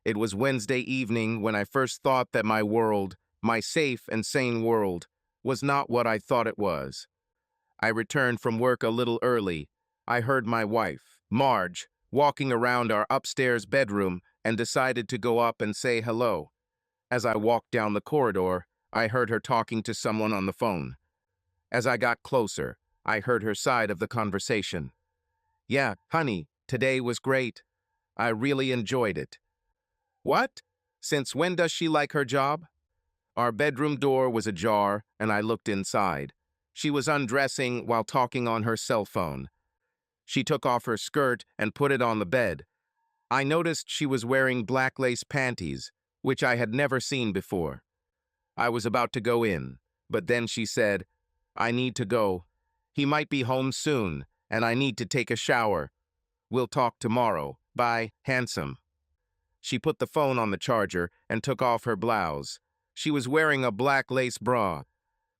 It was Wednesday evening when I first thought that my world, my safe and sane world, was not what I thought it was. I returned from work a little early. I heard my wife, Marge, walking around our upstairs bedroom and decided to go up and say hello. As I walked down the corridor, I heard her talking to someone on the phone. As I got closer, I heard her side of the conversation. "Yeah, honey, today was great. I really enjoyed it." "What? Since when does she like her job?" Our bedroom door was ajar, and I looked inside. She was undressing while talking on her cell phone. She took off her skirt and put it on the bed. I noticed she was wearing black lace panties, which I had never seen before. I was about to go in, but then she said, "I need to go. He might be home soon, and I need to take a shower. We'll talk tomorrow. Bye, handsome." She put the phone on the charger and took off her blouse. She was wearing a black lace bra.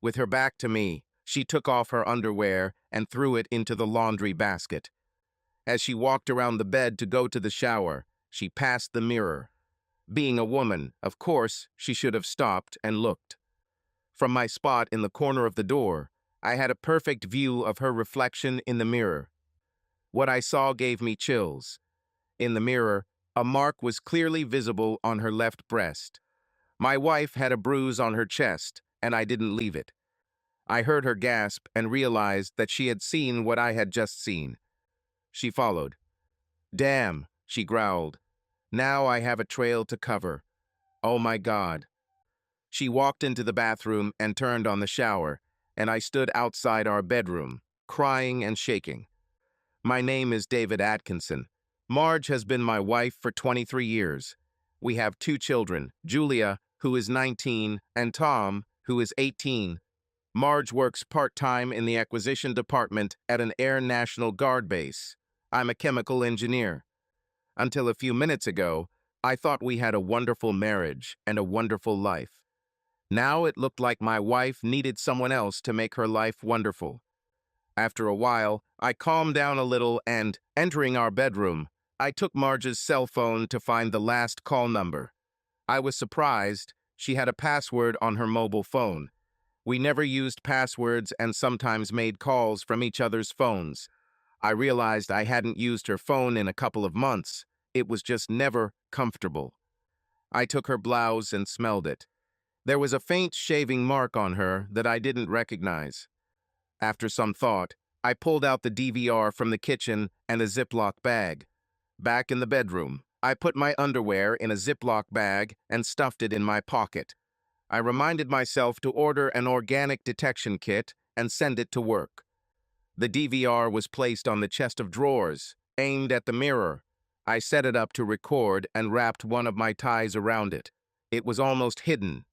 With her back to me, she took off her underwear and threw it into the laundry basket. As she walked around the bed to go to the shower, she passed the mirror. Being a woman, of course, she should have stopped and looked. From my spot in the corner of the door, I had a perfect view of her reflection in the mirror. What I saw gave me chills. In the mirror, a mark was clearly visible on her left breast. My wife had a bruise on her chest, and I didn't leave it. I heard her gasp and realized that she had seen what I had just seen. She followed. "Damn," she growled. "Now I have a trail to cover. Oh my God." She walked into the bathroom and turned on the shower, and I stood outside our bedroom, crying and shaking. My name is David Atkinson. Marge has been my wife for 23 years. We have 2 children, Julia, who is 19, and Tom, who is 18. Marge works part-time in the acquisition department at an Air National Guard base. I'm a chemical engineer. Until a few minutes ago, I thought we had a wonderful marriage and a wonderful life. Now it looked like my wife needed someone else to make her life wonderful. After a while, I calmed down a little and, entering our bedroom, I took Marge's cell phone to find the last call number. I was surprised. She had a password on her mobile phone. We never used passwords and sometimes made calls from each other's phones. I realized I hadn't used her phone in a couple of months. It was just never comfortable. I took her blouse and smelled it. There was a faint shaving mark on her that I didn't recognize. After some thought, I pulled out the DVR from the kitchen and a Ziploc bag. Back in the bedroom, I put my underwear in a Ziploc bag and stuffed it in my pocket. I reminded myself to order an organic detection kit and send it to work. The DVR was placed on the chest of drawers, aimed at the mirror. I set it up to record and wrapped one of my ties around it. It was almost hidden.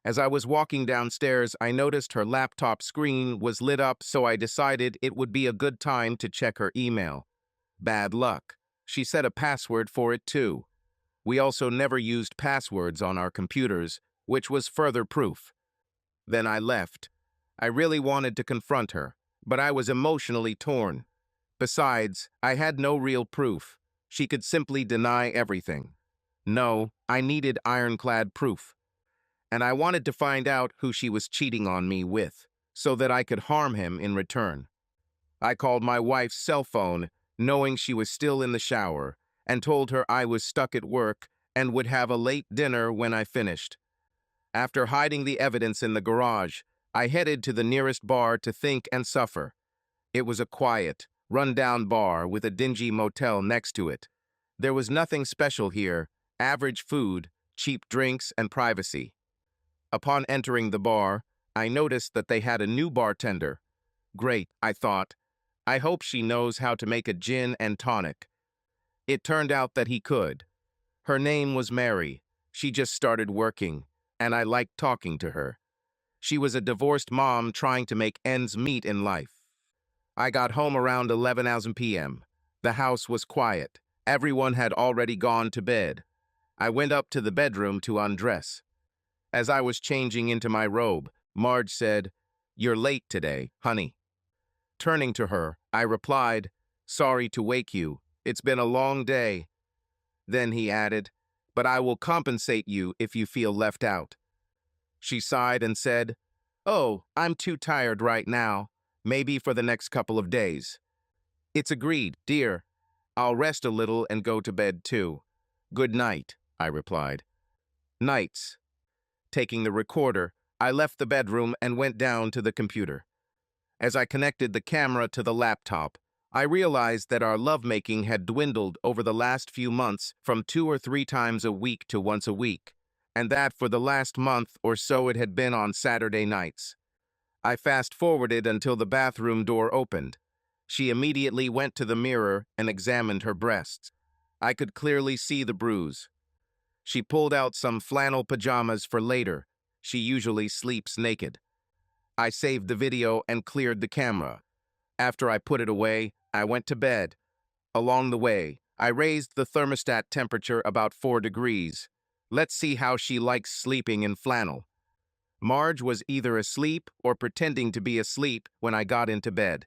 As I was walking downstairs, I noticed her laptop screen was lit up, so I decided it would be a good time to check her email. Bad luck. She set a password for it too. We also never used passwords on our computers, which was further proof. Then I left. I really wanted to confront her, but I was emotionally torn. Besides, I had no real proof. She could simply deny everything. No, I needed ironclad proof. And I wanted to find out who she was cheating on me with, so that I could harm him in return. I called my wife's cell phone, knowing she was still in the shower, and told her I was stuck at work and would have a late dinner when I finished. After hiding the evidence in the garage, I headed to the nearest bar to think and suffer. It was a quiet, run-down bar with a dingy motel next to it. There was nothing special here, average food, cheap drinks, and privacy. Upon entering the bar, I noticed that they had a new bartender. Great, I thought. I hope she knows how to make a gin and tonic. It turned out that he could. Her name was Mary. She just started working, and I liked talking to her. She was a divorced mom trying to make ends meet in life. I got home around 11 p.m. The house was quiet. Everyone had already gone to bed. I went up to the bedroom to undress. As I was changing into my robe, Marge said, "You're late today, honey." Turning to her, I replied, "Sorry to wake you. It's been a long day." Then he added, but I will compensate you if you feel left out." She sighed and said, "Oh, I'm too tired right now. Maybe for the next couple of days." "It's agreed, dear. I'll rest a little and go to bed too. Good night," I replied. "Nights." Taking the recorder, I left the bedroom and went down to the computer. As I connected the camera to the laptop, I realized that our lovemaking had dwindled over the last few months from 2 or 3 times a week to once a week, and that for the last month or so it had been on Saturday nights. I fast-forwarded until the bathroom door opened. She immediately went to the mirror and examined her breasts. I could clearly see the bruise. She pulled out some flannel pajamas for later. She usually sleeps naked. I saved the video and cleared the camera. After I put it away, I went to bed. Along the way, I raised the thermostat temperature about 4 degrees. Let's see how she likes sleeping in flannel. Marge was either asleep or pretending to be asleep when I got into bed.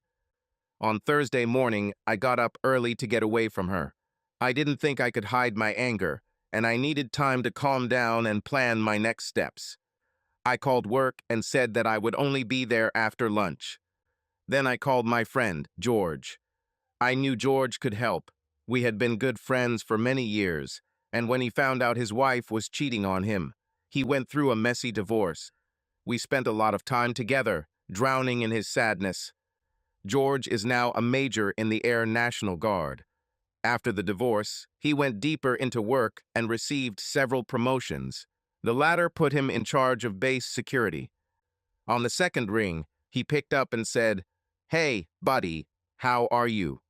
On Thursday morning, I got up early to get away from her. I didn't think I could hide my anger, and I needed time to calm down and plan my next steps. I called work and said that I would only be there after lunch. Then I called my friend, George. I knew George could help. We had been good friends for many years, and when he found out his wife was cheating on him, he went through a messy divorce. We spent a lot of time together, drowning in his sadness. George is now a major in the Air National Guard. After the divorce, he went deeper into work and received several promotions. The latter put him in charge of base security. On the second ring, he picked up and said, "Hey, buddy, how are you?"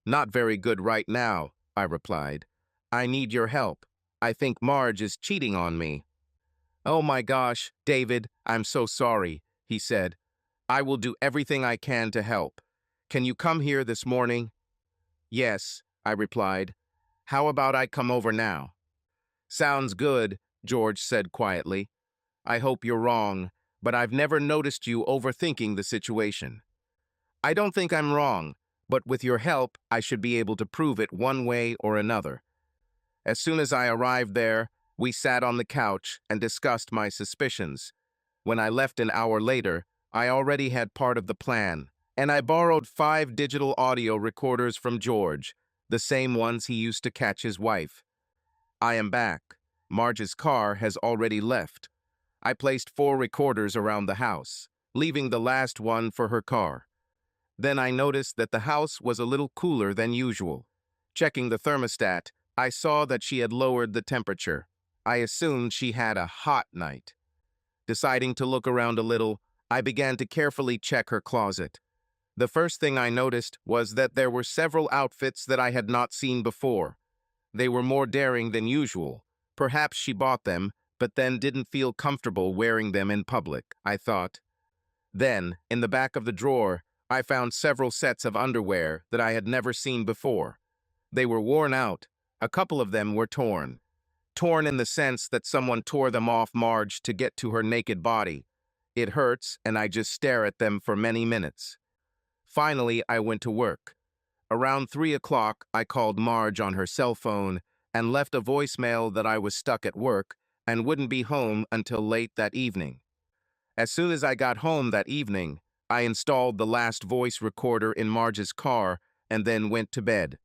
"Not very good right now," I replied. "I need your help. I think Marge is cheating on me." "Oh my gosh, David, I'm so sorry," he said. "I will do everything I can to help. Can you come here this morning?" "Yes," I replied. "How about I come over now?" "Sounds good," George said quietly. "I hope you're wrong, but I've never noticed you overthinking the situation." "I don't think I'm wrong, but with your help, I should be able to prove it one way or another." As soon as I arrived there, we sat on the couch and discussed my suspicions. When I left an hour later, I already had part of the plan, and I borrowed 5 digital audio recorders from George, the same ones he used to catch his wife. I am back. Marge's car has already left. I placed 4 recorders around the house, leaving the last one for her car. Then I noticed that the house was a little cooler than usual. Checking the thermostat, I saw that she had lowered the temperature. I assumed she had a hot night. Deciding to look around a little, I began to carefully check her closet. The first thing I noticed was that there were several outfits that I had not seen before. They were more daring than usual. Perhaps she bought them, but then didn't feel comfortable wearing them in public, I thought. Then, in the back of the drawer, I found several sets of underwear that I had never seen before. They were worn out. A couple of them were torn. Torn in the sense that someone tore them off Marge to get to her naked body. It hurts, and I just stare at them for many minutes. Finally, I went to work. Around 3 o'clock, I called Marge on her cell phone and left a voicemail that I was stuck at work and wouldn't be home until late that evening. As soon as I got home that evening, I installed the last voice recorder in Marge's car and then went to bed.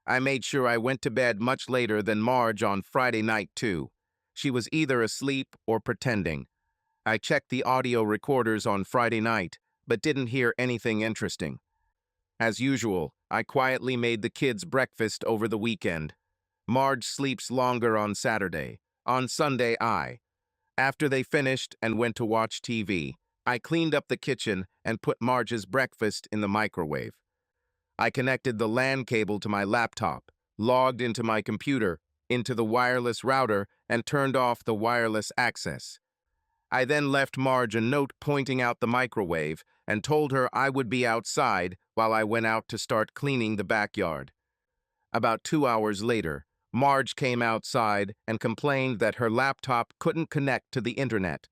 I made sure I went to bed much later than Marge on Friday night, too. She was either asleep or pretending. I checked the audio recorders on Friday night, but didn't hear anything interesting. As usual, I quietly made the kids breakfast over the weekend. Marge sleeps longer on Saturday. On Sunday, after they finished and went to watch TV, I cleaned up the kitchen and put Marge's breakfast in the microwave. I connected the LAN cable to my laptop, logged into my computer, into the wireless router, and turned off the wireless access. I then left Marge a note pointing out the microwave and told her I would be outside while I went out to start cleaning the backyard. About 2 hours later, Marge came outside and complained that her laptop couldn't connect to the internet.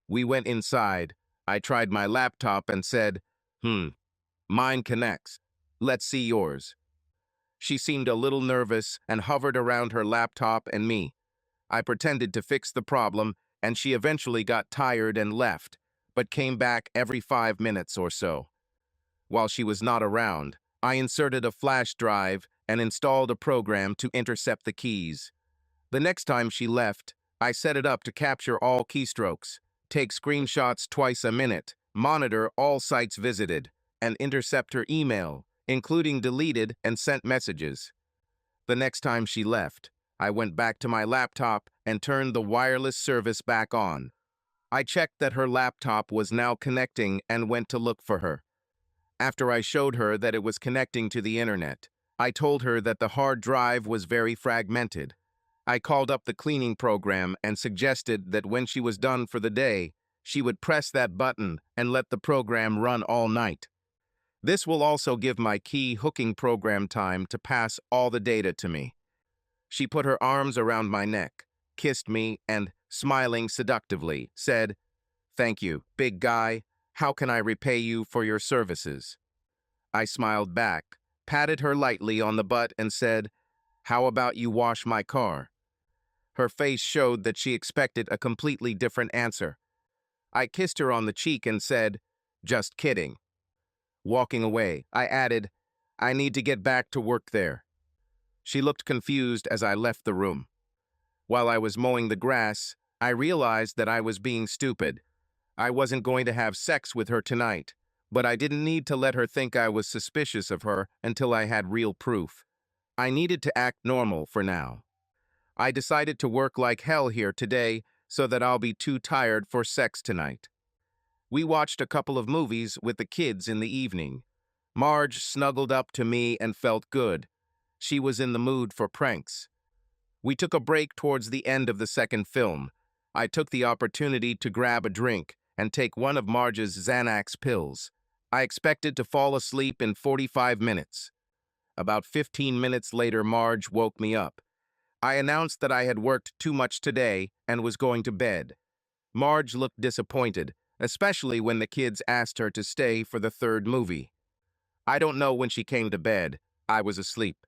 We went inside. I tried my laptop and said, "Mine connects. Let's see yours." She seemed a little nervous and hovered around her laptop and me. I pretended to fix the problem, and she eventually got tired and left, but came back every 5 minutes or so. While she was not around, I inserted a flash drive and installed a program to intercept the keys. The next time she left, I set it up to capture all keystrokes, take screenshots twice a minute, monitor all sites visited, and intercept her email, including deleted and sent messages. The next time she left, I went back to my laptop and turned the wireless service back on. I checked that her laptop was now connecting and went to look for her. After I showed her that it was connecting to the internet, I told her that the hard drive was very fragmented. I called up the cleaning program and suggested that when she was done for the day, she would press that button and let the program run all night. This will also give my key hooking program time to pass all the data to me. She put her arms around my neck, kissed me, and, smiling seductively, said, "Thank you, big guy. How can I repay you for your services?" I smiled back, patted her lightly on the butt, and said, "How about you wash my car?" Her face showed that she expected a completely different answer. I kissed her on the cheek and said, "Just kidding." Walking away, I added, "I need to get back to work there." She looked confused as I left the room. While I was mowing the grass, I realized that I was being stupid. I wasn't going to have sex with her tonight, but I didn't need to let her think I was suspicious of her until I had real proof. I needed to act normal for now. I decided to work like hell here today so that I'll be too tired for sex tonight. We watched a couple of movies with the kids in the evening. Marge snuggled up to me and felt good. She was in the mood for pranks. We took a break towards the end of the second film. I took the opportunity to grab a drink and take one of Marge's Xanax pills. I expected to fall asleep in 45 minutes. About 15 minutes later, Marge woke me up. I announced that I had worked too much today and was going to bed. Marge looked disappointed, especially when the kids asked her to stay for the third movie. I don't know when she came to bed. I was asleep.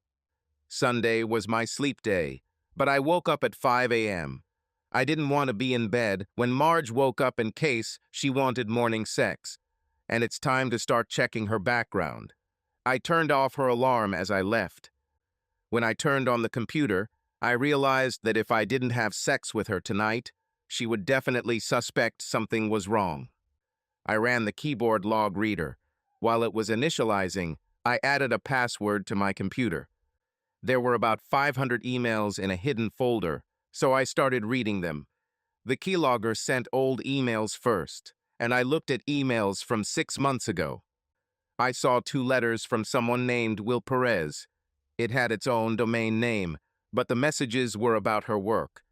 Sunday was my sleep day, but I woke up at 5 a.m. I didn't want to be in bed when Marge woke up in case she wanted morning sex, and it's time to start checking her background. I turned off her alarm as I left. When I turned on the computer, I realized that if I didn't have sex with her tonight, she would definitely suspect something was wrong. I ran the keyboard log reader. While it was initializing, I added a password to my computer. There were about 500 emails in a hidden folder, so I started reading them. The keylogger sent old emails first, and I looked at emails from 6 months ago. I saw 2 letters from someone named Will Perez. It had its own domain name, but the messages were about her work.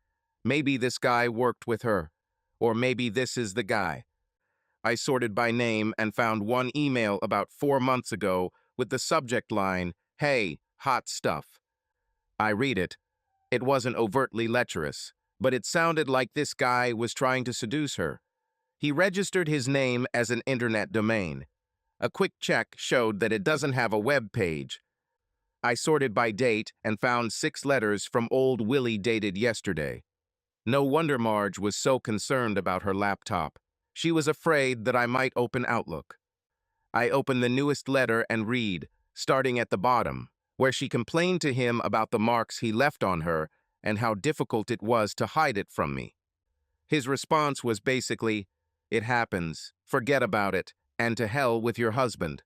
Maybe this guy worked with her, or maybe this is the guy. I sorted by name and found one email about 4 months ago with the subject line, "Hey, hot stuff." I read it. It wasn't overtly lecherous, but it sounded like this guy was trying to seduce her. He registered his name as an internet domain. A quick check showed that it doesn't have a web page. I sorted by date and found 6 letters from old Willie dated yesterday. No wonder Marge was so concerned about her laptop. She was afraid that I might open Outlook. I opened the newest letter and read, starting at the bottom, where she complained to him about the marks he left on her and how difficult it was to hide it from me. His response was basically, "It happens, forget about it, and to hell with your husband."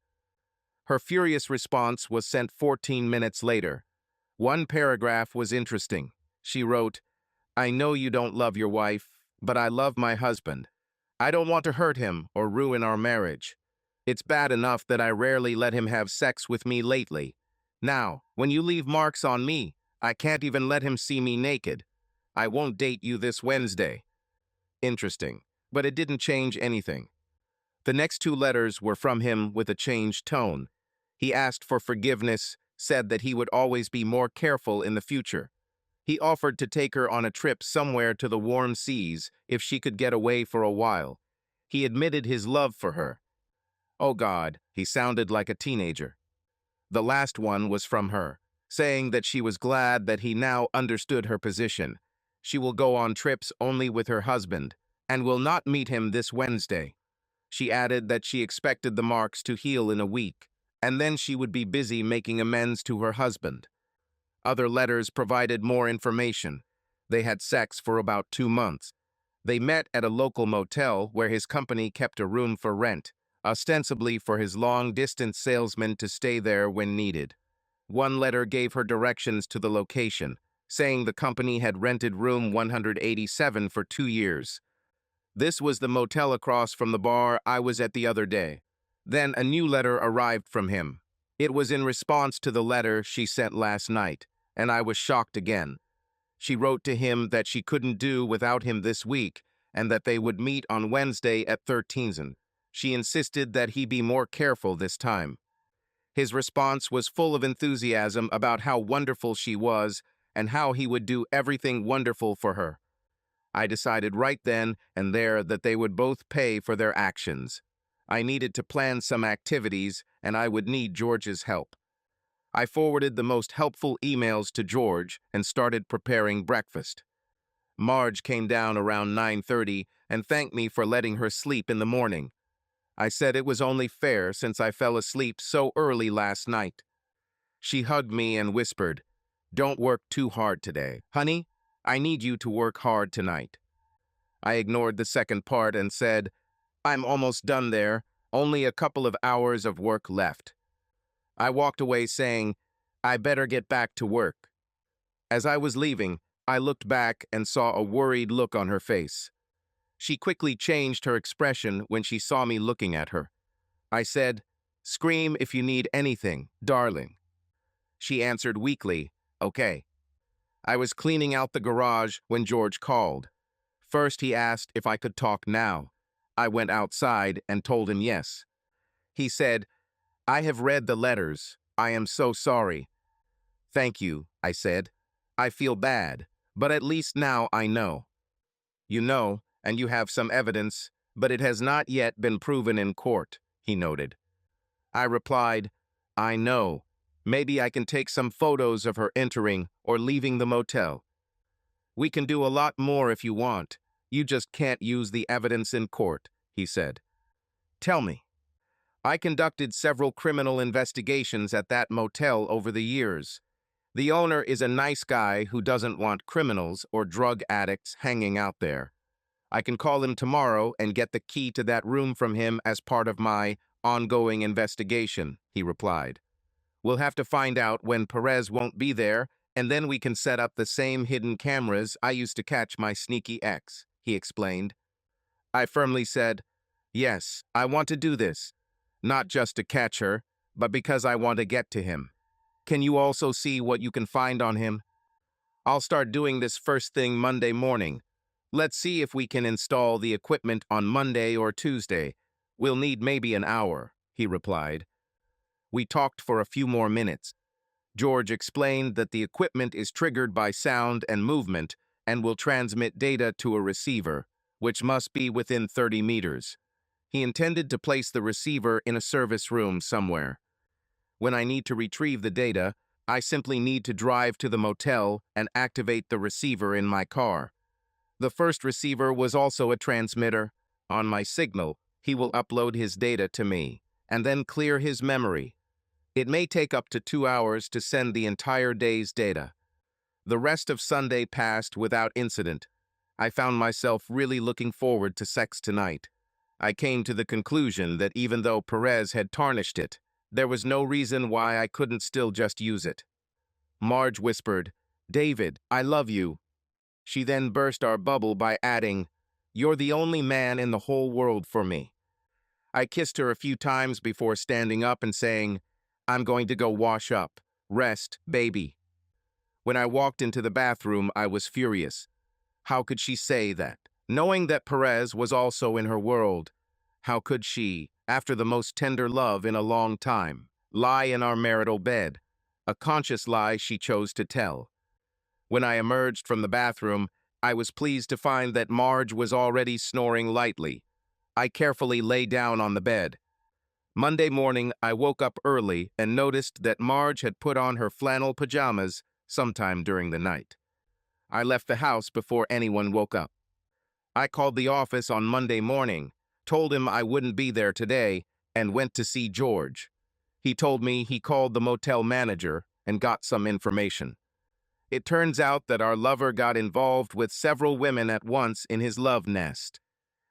Her furious response was sent 14 minutes later. One paragraph was interesting. She wrote, "I know you don't love your wife, but I love my husband. I don't want to hurt him or ruin our marriage. It's bad enough that I rarely let him have sex with me lately. Now, when you leave marks on me, I can't even let him see me naked. I won't date you this Wednesday." Interesting, but it didn't change anything. The next 2 letters were from him with a changed tone. He asked for forgiveness, said that he would always be more careful in the future. He offered to take her on a trip somewhere to the warm seas if she could get away for a while. He admitted his love for her. Oh God, he sounded like a teenager. The last one was from her, saying that she was glad that he now understood her position. She will go on trips only with her husband and will not meet him this Wednesday. She added that she expected the marks to heal in a week, and then she would be busy making amends to her husband. Other letters provided more information. They had sex for about 2 months. They met at a local motel where his company kept a room for rent, ostensibly for his long-distance salesman to stay there when needed. One letter gave her directions to the location, saying the company had rented room 187 for 2 years. This was the motel across from the bar I was at the other day. Then a new letter arrived from him. It was in response to the letter she sent last night, and I was shocked again. She wrote to him that she couldn't do without him this week and that they would meet on Wednesday at 13. She insisted that he be more careful this time. His response was full of enthusiasm about how wonderful she was and how he would do everything wonderful for her. I decided right then and there that they would both pay for their actions. I needed to plan some activities, and I would need George's help. I forwarded the most helpful emails to George and started preparing breakfast. Marge came down around 9:30 and thanked me for letting her sleep in the morning. I said it was only fair since I fell asleep so early last night. She hugged me and whispered, "Don't work too hard today. Honey, I need you to work hard tonight." I ignored the second part and said, "I'm almost done there, only a couple of hours of work left." I walked away saying, "I better get back to work." As I was leaving, I looked back and saw a worried look on her face. She quickly changed her expression when she saw me looking at her. I said, "Scream if you need anything, darling." She answered weakly, "Okay." I was cleaning out the garage when George called. First, he asked if I could talk now. I went outside and told him yes. He said, "I have read the letters. I am so sorry." "Thank you," I said. "I feel bad, but at least now I know." "You know, and you have some evidence, but it has not yet been proven in court," he noted. I replied, "I know. Maybe I can take some photos of her entering or leaving the motel. We can do a lot more if you want. You just can't use the evidence in court," he said. "Tell me." I conducted several criminal investigations at that motel over the years. The owner is a nice guy who doesn't want criminals or drug addicts hanging out there. I can call him tomorrow and get the key to that room from him as part of my ongoing investigation, he replied. "We'll have to find out when Perez won't be there, and then we can set up the same hidden cameras I used to catch my sneaky ex," he explained. I firmly said, "Yes, I want to do this. Not just to catch her, but because I want to get to him. Can you also see what you can find on him?" "I'll start doing this first thing Monday morning. Let's see if we can install the equipment on Monday or Tuesday. We'll need maybe an hour," he replied. We talked for a few more minutes. George explained that the equipment is triggered by sound and movement and will transmit data to a receiver, which must be within 30 meters. He intended to place the receiver in a service room somewhere. When I need to retrieve the data, I simply need to drive to the motel and activate the receiver in my car. The first receiver was also a transmitter. On my signal, he will upload his data to me, and then clear his memory. It may take up to 2 hours to send the entire day's data. The rest of Sunday passed without incident. I found myself really looking forward to sex tonight. I came to the conclusion that even though Perez had tarnished it, there was no reason why I couldn't still just use it. Marge whispered, "David, I love you." She then burst our bubble by adding, "You're the only man in the whole world for me." I kissed her a few times before standing up and saying, "I'm going to go wash up. Rest, baby." When I walked into the bathroom, I was furious. How could she say that? Knowing that Perez was also in her world, how could she, after the most tender love in a long time, lie in our marital bed? A conscious lie she chose to tell. When I emerged from the bathroom, I was pleased to find that Marge was already snoring lightly. I carefully lay down on the bed. Monday morning, I woke up early and noticed that Marge had put on her flannel pajamas sometime during the night. I left the house before anyone woke up. I called the office on Monday morning, told him I wouldn't be there today, and went to see George. He told me he called the motel manager and got some information. It turns out that our lover got involved with several women at once in his love nest.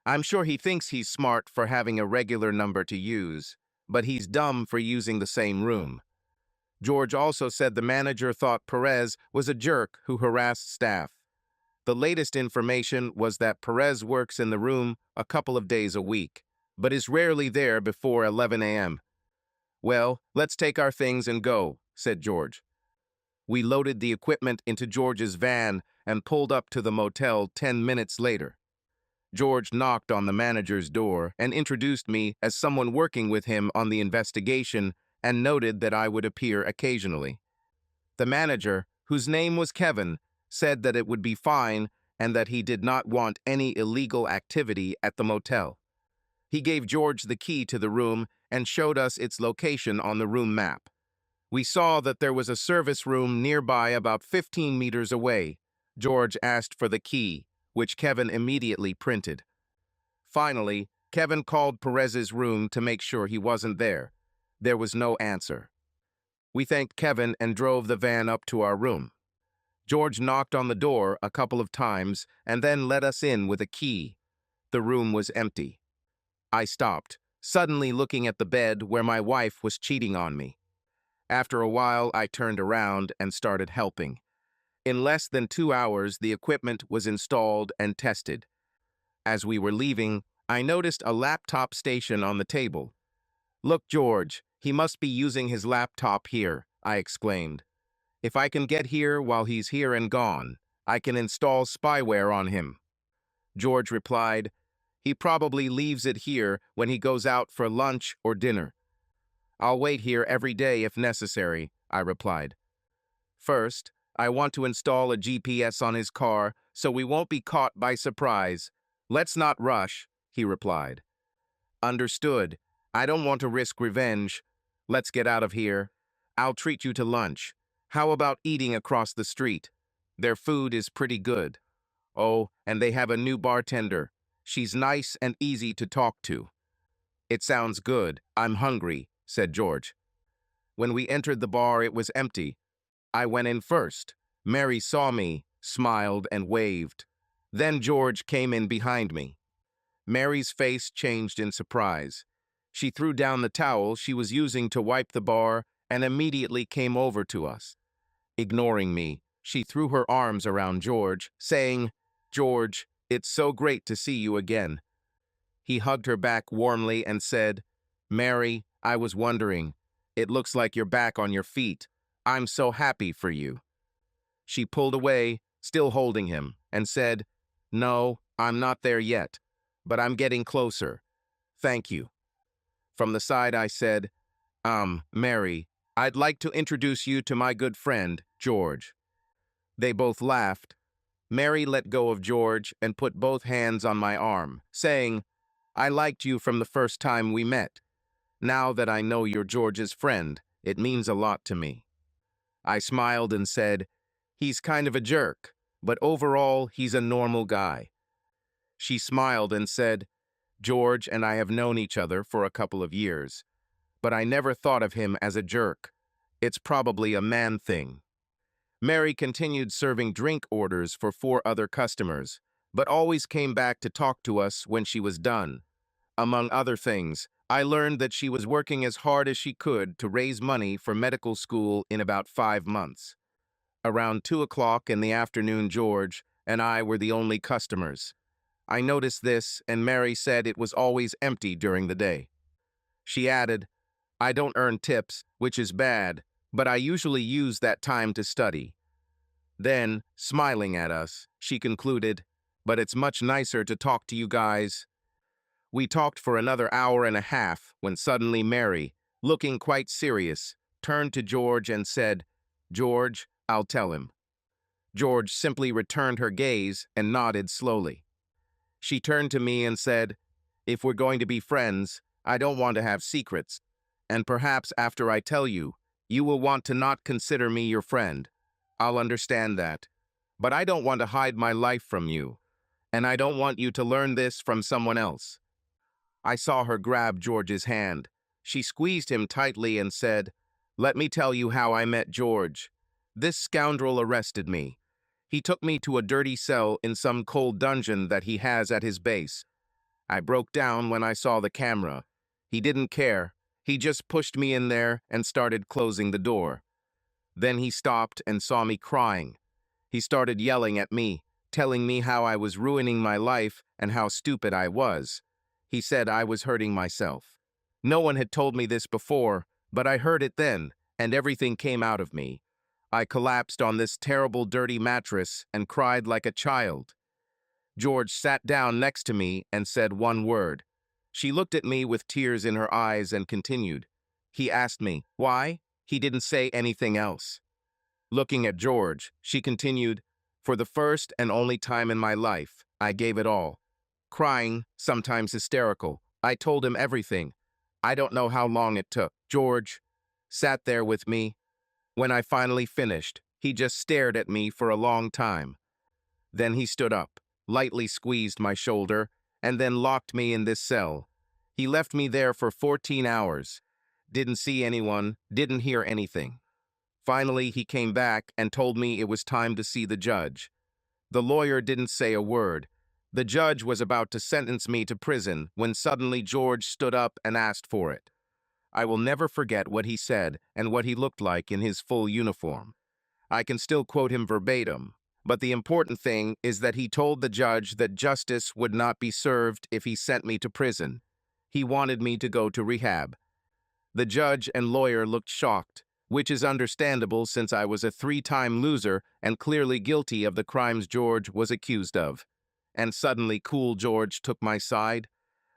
I'm sure he thinks he's smart for having a regular number to use, but he's dumb for using the same room. George also said the manager thought Perez was a jerk who harassed staff. The latest information was that Perez works in the room a couple of days a week, but is rarely there before 11 a.m. "Well, let's take our things and go," said George. We loaded the equipment into George's van and pulled up to the motel 10 minutes later. George knocked on the manager's door and introduced me as someone working with him on the investigation and noted that I would appear occasionally. The manager, whose name was Kevin, said that it would be fine and that he did not want any illegal activity at the motel. He gave George the key to the room and showed us its location on the room map. We saw that there was a service room nearby about 15 meters away. George asked for the key, which Kevin immediately printed. Finally, Kevin called Perez's room to make sure he wasn't there. There was no answer. We thanked Kevin and drove the van up to our room. George knocked on the door a couple of times and then let us in with a key. The room was empty. I stopped, suddenly looking at the bed where my wife was cheating on me. After a while, I turned around and started helping. In less than 2 hours, the equipment was installed and tested. As we were leaving, I noticed a laptop station on the table. "Look, George, he must be using his laptop here," I exclaimed. "If I can get here while he's here and gone, I can install spyware on him." George replied, "He probably leaves it here when he goes out for lunch or dinner." "I'll wait here every day if necessary," I replied. "First, I want to install a GPS on his car so we won't be caught by surprise. Let's not rush," he replied. "Understood. I don't want to risk revenge. Let's get out of here. I'll treat you to lunch. How about eating across the street? Their food is pretty good. Oh, and they have a new bartender. She's nice and easy to talk to." "It sounds good. I'm hungry," said George. When we entered the bar, it was empty. I went in first. Mary saw me, smiled, and waved. Then George came in behind me. Mary's face changed in surprise. She threw down the towel she was using to wipe the bar and immediately came over to us. Ignoring me, she threw her arms around George, saying, "George, it's so great to see you again." He hugged her back warmly and said, "Mary, I was wondering. It looks like you're back on your feet. I'm so happy for you." She pulled away, still holding him, and said, "No, I'm not there yet, but I'm getting closer. Thank you." From the side I said, Mary, I'd like to introduce you to my good friend, George." They both laughed. Mary let go of George and put both hands on my arm, saying, "I liked you from the first time we met. Now that I know you're George's friend, it means a lot to me." I smiled and said, "He's kind of a jerk, but overall, he's a normal guy." She smiled and said, "George and I have known each other for a couple of years, but I never thought of him as a jerk. It's probably a man thing." Mary continued serving drink orders for 4 other customers, but always came back to talk to us when she was done. Among other things, I learned that she was working as hard as she could to raise money for medical school in about 5 months. Around 2 o'clock in the afternoon, George and I were the only customers. I noticed this, and Mary said it was always empty during the day. She added, "I don't earn tips, which is bad, but I usually use that time to study." Then, smiling at us, she concluded, "But it's much nicer to talk to you guys." We talked for another hour and a half when suddenly Mary, looking quite serious, turned to George and said, "George, I'll tell him." George simply returned her gaze and nodded slowly. She turned to me and said, "If we're going to be friends, I don't want to have secrets, and perhaps after I tell you, you will want to not consider me your friend. I'll understand that. But I don't want to hide my life from you, and I don't want you to learn this from someone else. I saw her grab George's hand. She squeezed him tightly and said, "Let me tell you how I met George. This scoundrel arrested me. He took me to a dirty cell in some cold dungeon that he has at his base. I broke down when I saw the camera. He didn't care. He just pushed me in there and started closing the door. Then he stopped and saw me crying. He started yelling at me, telling me how I was ruining my life and how stupid I was. He said I was hurting myself. No one had told me this before, but I heard it then, and everything came out of me. I collapsed on this terrible dirty mattress and cried like a child. George sat down next to me and said one word. She looked at me with tears in her eyes and continued. He asked me, why? He didn't say anything else. Looking at George, she continued, for the first and only time in my life, I gave it all. Crying, sometimes hysterical, I told him everything. I don't know how long it took. George sat there with me. When I finally finished, he just stared at me for a long time. Then he stood up, lightly squeezed my shoulder, and then locked me in this cell. He left me there for 14 hours. Didn't see anyone, didn't hear anything. Finally, he came back and told me it was time to see the judge. The lawyer didn't say a word. The judge was about to sentence me to prison when suddenly George stood up and asked for it. I will never forget what he said and what he looked like in his full uniform. I can still quote him verbatim, but the important thing is that he told the judge that justice would not be served if he sent me to prison. He wanted me to go to rehab. The judge and lawyer looked shocked, which is understandable since I was a 3-time loser and clearly guilty of the crimes George was accused of. And suddenly cool George took my side.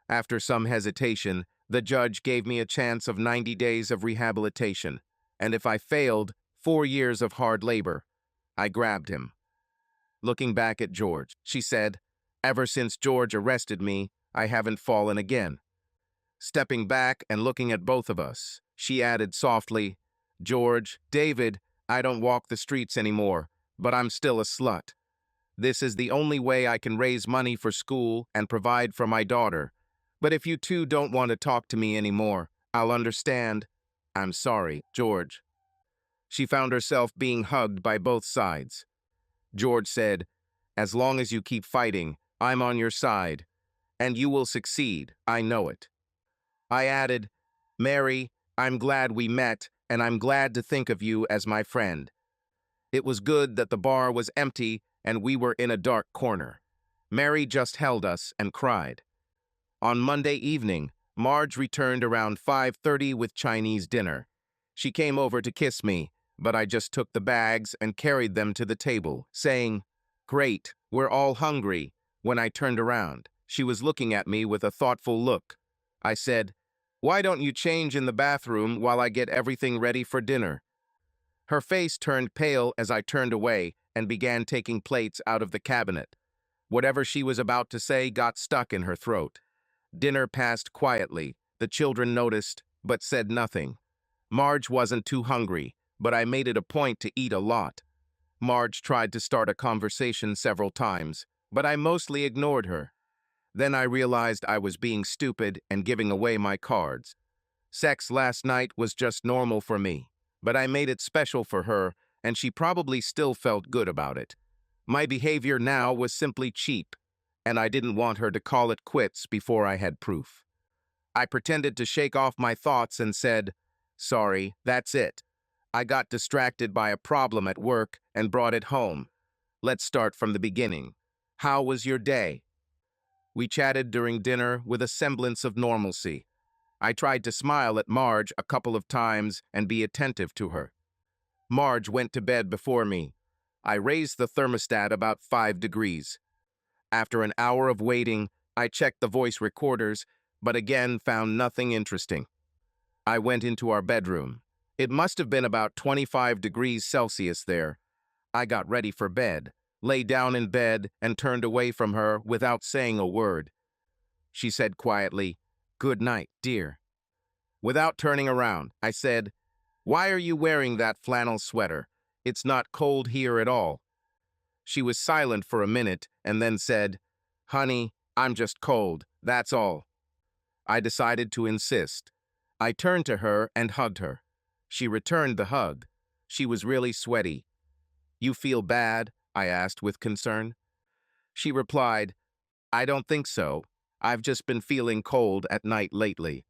After some hesitation, the judge gave me a chance of 90 days of rehabilitation, and if I failed, 4 years of hard labor. I grabbed him. Looking back at George, she said, ever since George arrested me, I haven't fallen again. Stepping back and looking at both of us, she added softly, George, David, I don't walk the streets anymore, but I'm still a slut. This is the only way I can raise money for school and provide for my daughter. But if you two don't want to talk to me anymore, I'll understand. I'm sorry, George. She found herself being hugged by both sides. George said, as long as you keep fighting, I'm on your side. And you will succeed, I know it. I added, Mary, I'm glad we met, and I'm glad to think of you as my friend. It was good that the bar was empty and we were in a dark corner. Mary just held us and cried. On Monday evening, Marge returned around 5:30 with Chinese dinner. She came over to kiss me, but I just took the bags and carried them to the table, saying, Great, we're all hungry. When I turned around, she was looking at me with a thoughtful look. I said, why don't you change in the bathroom while I get everything ready for dinner? Her face turned pale as I turned away and began taking plates out of the cabinet. Whatever she was about to say got stuck in her throat. Dinner passed quietly. The children noticed, but said nothing. Marge wasn't too hungry, but I made it a point to eat a lot. Marge tried to start a conversation several times, but I mostly ignored her. Then I realized I was being stupid and giving away my cards. Sex last night was just normal for me, but I made it special for her, and she probably still felt good about it. My behavior now was simply cheap, and I didn't want her to call it quits before I had proof. I pretended to shake off my thoughts and said, sorry, that's it. I got distracted by a problem at work and brought it home. Let's start from the beginning. How was your day? We chatted during dinner with a semblance of normalcy. I tried to smile at Marge a couple of times and be attentive to her. Marge went to bed before me. I raised the thermostat about 5 degrees. After an hour of waiting, I checked the voice recorders, but again found nothing interesting. I went into our bedroom. It must have been about 25 degrees Celsius there. I got ready for bed, lay down in bed, and turned away from her without saying a word. She said quietly, good night, dear. Without turning around, I said, why are you wearing that flannel sweater? It's not cold here at all. She was silent for a minute and then said, "Honey, I'm just cold, that's all." I decided to insist. I turned to her and hugged her. She returned the hug. She was really sweaty. "You feel bad?" I asked with concern. She replied, "I don't think so. I've just been feeling cold at night lately."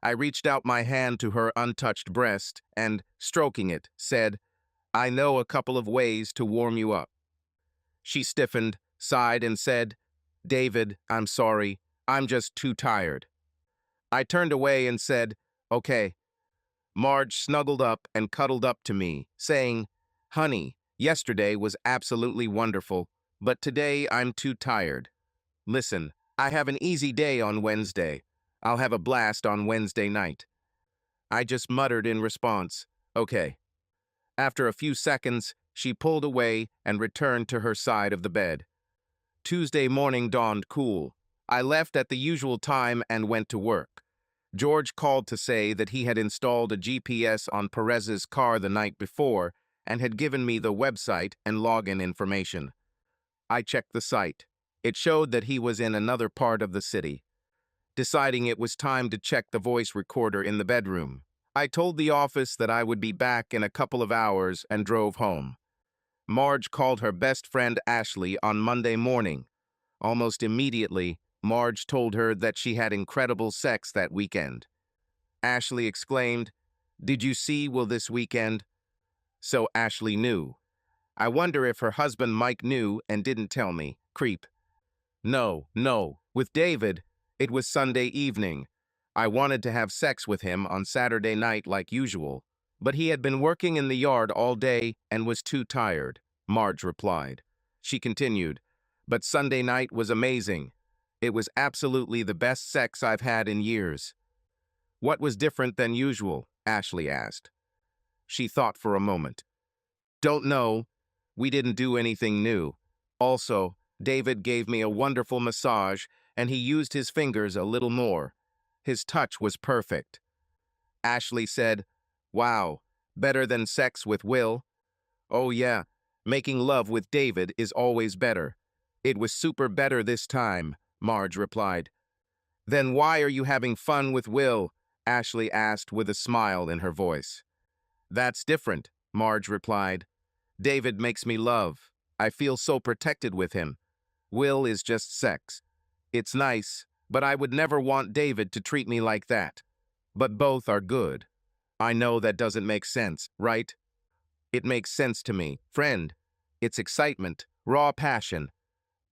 I reached out my hand to her untouched breast and, stroking it, said, "I know a couple of ways to warm you up." She stiffened, sighed, and said, "David, I'm sorry. I'm just too tired." I turned away and said, "Okay." Marge snuggled up and cuddled up to me, saying, "Honey, yesterday was absolutely wonderful, but today I'm too tired. Listen, I have an easy day on Wednesday. I'll have a blast on Wednesday night." I just muttered in response, "Okay." After a few seconds, she pulled away and returned to her side of the bed. Tuesday morning dawned cool. I left at the usual time and went to work. George called to say that he had installed a GPS on Perez's car the night before and had given me the website and login information. I checked the site. It showed that he was in another part of the city. Deciding it was time to check the voice recorder in the bedroom, I told the office that I would be back in a couple of hours and drove home. Marge called her best friend Ashley on Monday morning. Almost immediately, Marge told her that she had incredible sex that weekend. Ashley exclaimed, "Did you see Will this weekend?" So Ashley knew. I wonder if her husband Mike knew and didn't tell me. Creep. No. With David, it was Sunday evening. I wanted to have sex with him on Saturday night like usual, but he had been working in the yard all day and was too tired, Marge replied. She continued, "But Sunday night was amazing. It was absolutely the best sex I've had in years." "What was different than usual?" Ashley asked. She thought for a moment. "Don't know. We didn't do anything new. Also, David gave me a wonderful massage, and he used his fingers a little more. His touch was perfect." Ashley said, "Wow, better than sex with Will?" "Oh yeah, making love with David is always better. It was super better this time," Marge replied. "Then why are you having fun with Will?" Ashley asked with a smile in her voice. "That's different," Marge replied. "David makes me love. I feel so protected with him. Will is just sex. It's nice, but I would never want David to treat me like that. But both are good." "I know that doesn't make sense, right?" "It makes sense to me, friend. It's excitement, raw passion.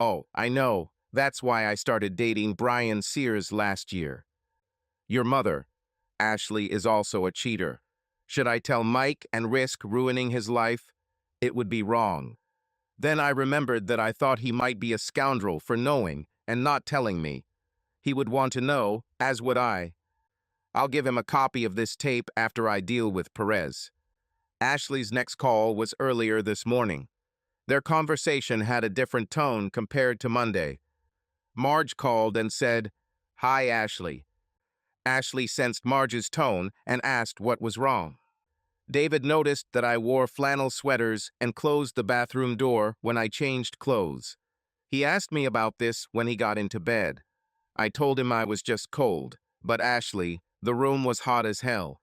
Oh, I know. That's why I started dating Brian Sears last year." "Your mother. Ashley is also a cheater. Should I tell Mike and risk ruining his life? It would be wrong." Then I remembered that I thought he might be a scoundrel for knowing and not telling me. He would want to know, as would I. I'll give him a copy of this tape after I deal with Perez. Ashley's next call was earlier this morning. Their conversation had a different tone compared to Monday. Marge called and said, "Hi, Ashley." Ashley sensed Marge's tone and asked what was wrong. David noticed that I wore flannel sweaters and closed the bathroom door when I changed clothes. He asked me about this when he got into bed. I told him I was just cold, but Ashley, the room was hot as hell.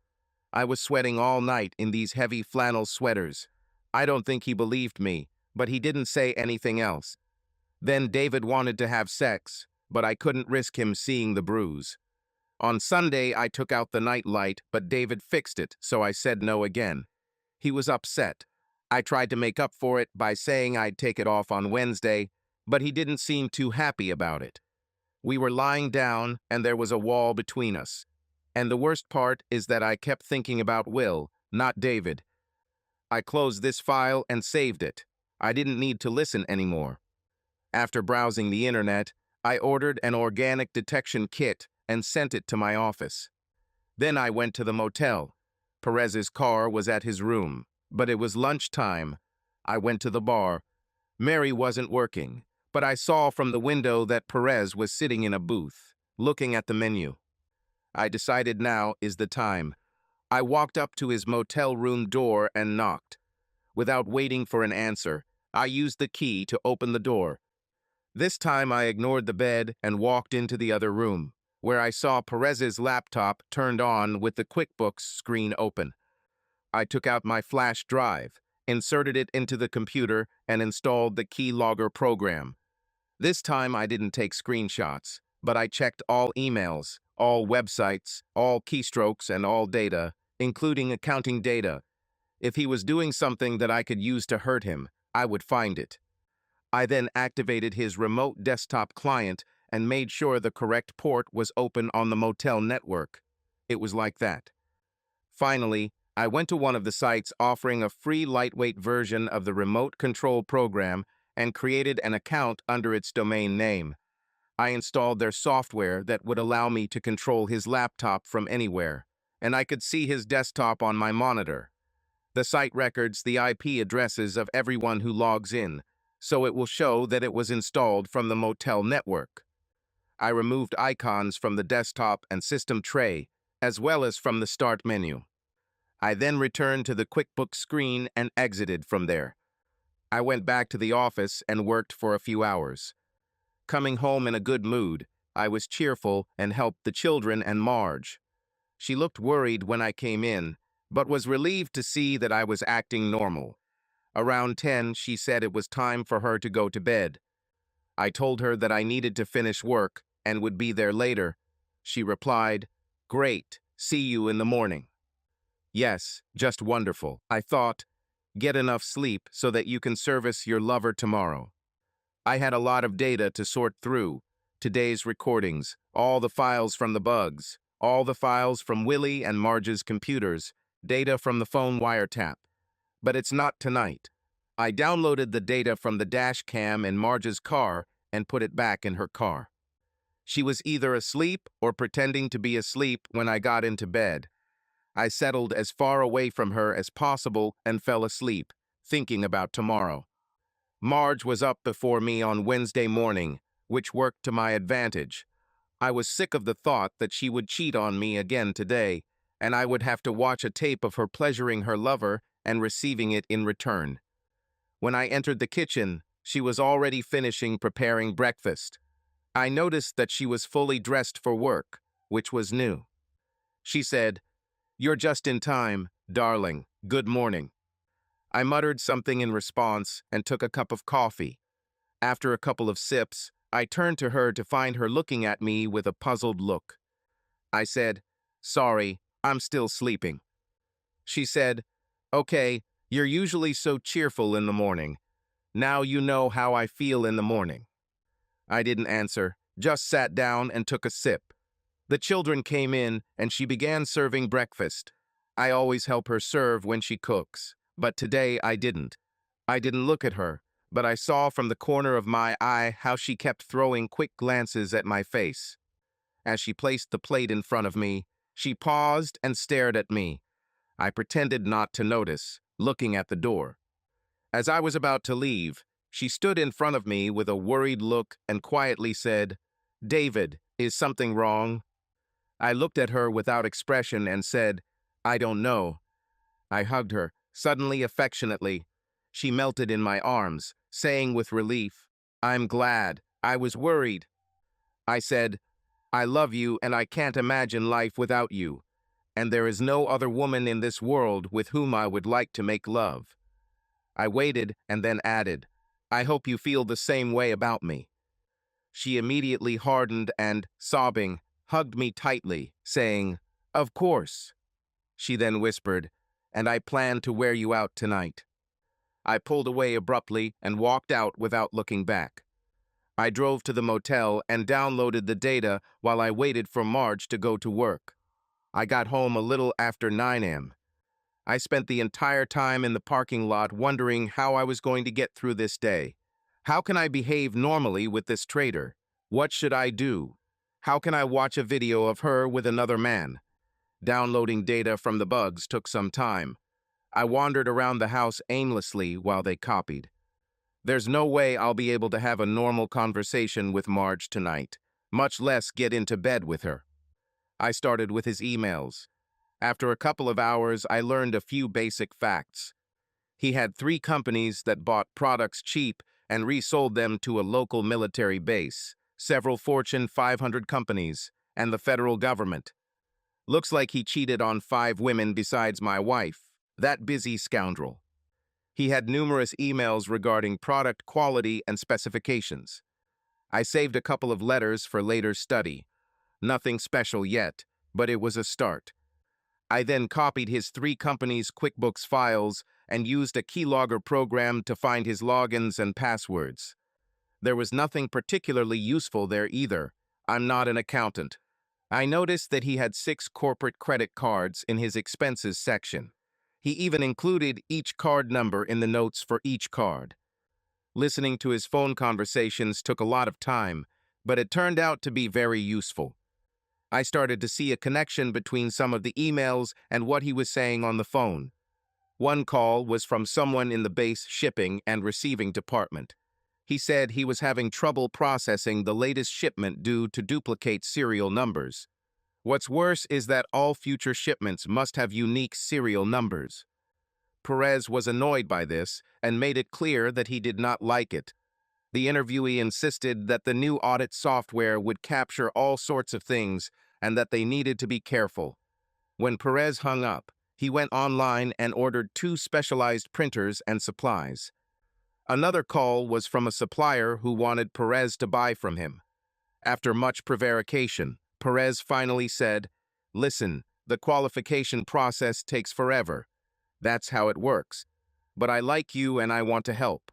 I was sweating all night in these heavy flannel sweaters. I don't think he believed me, but he didn't say anything else. Then David wanted to have sex, but I couldn't risk him seeing the bruise. On Sunday, I took out the night light, but David fixed it, so I said no again. He was upset. I tried to make up for it by saying I'd take it off on Wednesday, but he didn't seem too happy about it. We were lying down, and there was a wall between us. And the worst part is that I kept thinking about Will, not David. I closed this file and saved it. I didn't need to listen anymore. After browsing the internet, I ordered an organic detection kit and sent it to my office. Then I went to the motel. Perez's car was at his room, but it was lunchtime. I went to the bar. Mary wasn't working, but I saw from the window that Perez was sitting in a booth, looking at the menu. I decided now is the time. I walked up to his motel room door and knocked. Without waiting for an answer, I used the key to open the door. This time I ignored the bed and walked into the other room, where I saw Perez's laptop turned on with the QuickBooks screen open. I took out my flash drive, inserted it into the computer, and installed the keylogger program. This time I didn't take screenshots, but I checked all emails, all websites, all keystrokes, and all data, including accounting data. If he was doing something that I could use to hurt him, I would find it. I then activated his remote desktop client and made sure the correct port was open on the motel network. It was like that. Finally, I went to one of the sites offering a free lightweight version of the remote control program and created an account under its domain name. I installed their software that would allow me to control his laptop from anywhere, and I could see his desktop on my monitor. The site records the IP addresses of everyone who logs in, so it will show that it was installed from the motel network. I removed icons from the desktop and system tray, as well as from the start menu. I then returned to the QuickBooks screen and exited from there. I went back to the office and worked for a few hours. Coming home in a good mood, I was cheerful and helped the children and Marge. She looked worried when I came in, but was relieved to see that I was acting normal. Around 10, she said it was time for her to go to bed. I told her that I needed to finish work and would be there later. She replied, "Great, see you in the morning." Yes, just wonderful. I thought, get enough sleep so that you can service your lover tomorrow. I had a lot of data to sort through. Today's recordings, all the files from the bugs, all the files from Willie and Marge's computers, data from the phone wiretap. But it's not tonight. I downloaded the data from the dash cam in Marge's car and put it back in her car. She was either asleep or pretending to be asleep when I got into bed. I settled as far away from her as possible and fell asleep, thinking about tomorrow. Marge was up before me on Wednesday morning, which worked to my advantage. I was sick of the thought that she would cheat on me again today, and I would have to watch a tape of her pleasuring her lover and receiving it in return. When I entered the kitchen, she was already finishing preparing breakfast. I noticed that she was fully dressed for work, which was new. She said, "You're just in time, darling. Good morning." I muttered something in response and took a cup of coffee. After a couple of sips, I turned to her to find her looking at me with a puzzled look. I said, "Sorry, I'm still sleeping." She said, "Okay, you're usually so cheerful in the morning. Now you know how I feel in the morning." I didn't answer, just sat down and took a sip. The children came in and she began serving breakfast. I always help her serve when she cooks, but today I didn't. I didn't look at her, but I saw from the corner of my eye how she kept throwing quick glances at my face. As she placed the plate in front of me, she paused and stared at me. I pretended not to notice, looking at the door. As I was about to leave, she stood in front of me with a worried look and quietly said, "David, is something wrong?" I looked at her without expression and said, "I don't know." I hugged her, suddenly affectionately. She melted in my arms, saying with relief, "I'm glad. I was worried." I said, "I love you and I can't imagine life without you. And there is no other woman in this world with whom I would like to make love." I waited and then added, "I hope you feel the same way about me." She immediately hardened and, sobbing, hugged me tightly, saying, "Of course." She then whispered, "And I plan to wear you out tonight." I pulled away abruptly and walked out without looking back. I drove to the motel and downloaded the data while I waited for Marge to go to work. I got home a little after 9 a.m. I spent the entire time in the parking lot wondering how I was going to get through this day. How can I behave normally with this traitor? What should I do? How can I watch a video of her with another man? Downloading data from the bugs took some time. I wandered around the house aimlessly while they copied. There's no way I'll be able to have a normal conversation with Marge tonight, much less get into bed with her. I started with his emails. After a couple of hours, I learned a few basic facts. He had 3 companies that bought products cheap and resold them to a local military base, several Fortune 500 companies, and the federal government. Looks like he cheated on 5 women besides my wife, that busy scoundrel. He had numerous emails regarding product quality and specifications. I saved a couple of letters for later study. Nothing special yet, but it was a start. I then copied his 3 companies' QuickBooks files and used a keylogger program to find his logins and passwords. There was nothing particularly useful there either. I'm not an accountant. I noticed that he had 6 corporate credit cards in his expenses section. He even included each card number in the notes for each card. Listening to his phone conversations took a lot of time, but it turned out to be very useful. I started to see a connection between some of the emails and what he was saying on the phone. One call was from someone in the base shipping and receiving department. He said he was having trouble processing the latest shipment due to duplicate serial numbers. What's worse is that all future shipments must have unique serial numbers. Perez was annoyed by this and made it clear that he did not like it. The interviewee insisted that the new audit software would capture all sorts of things and that they needed to be careful. When Perez hung up, he went online and ordered 2 specialized printers and supplies. Another call was from a supplier who wanted Perez to buy from him. After much prevarication, Perez finally said, "Listen, the qualification process takes forever. That's how it works. But I like you and I want to help."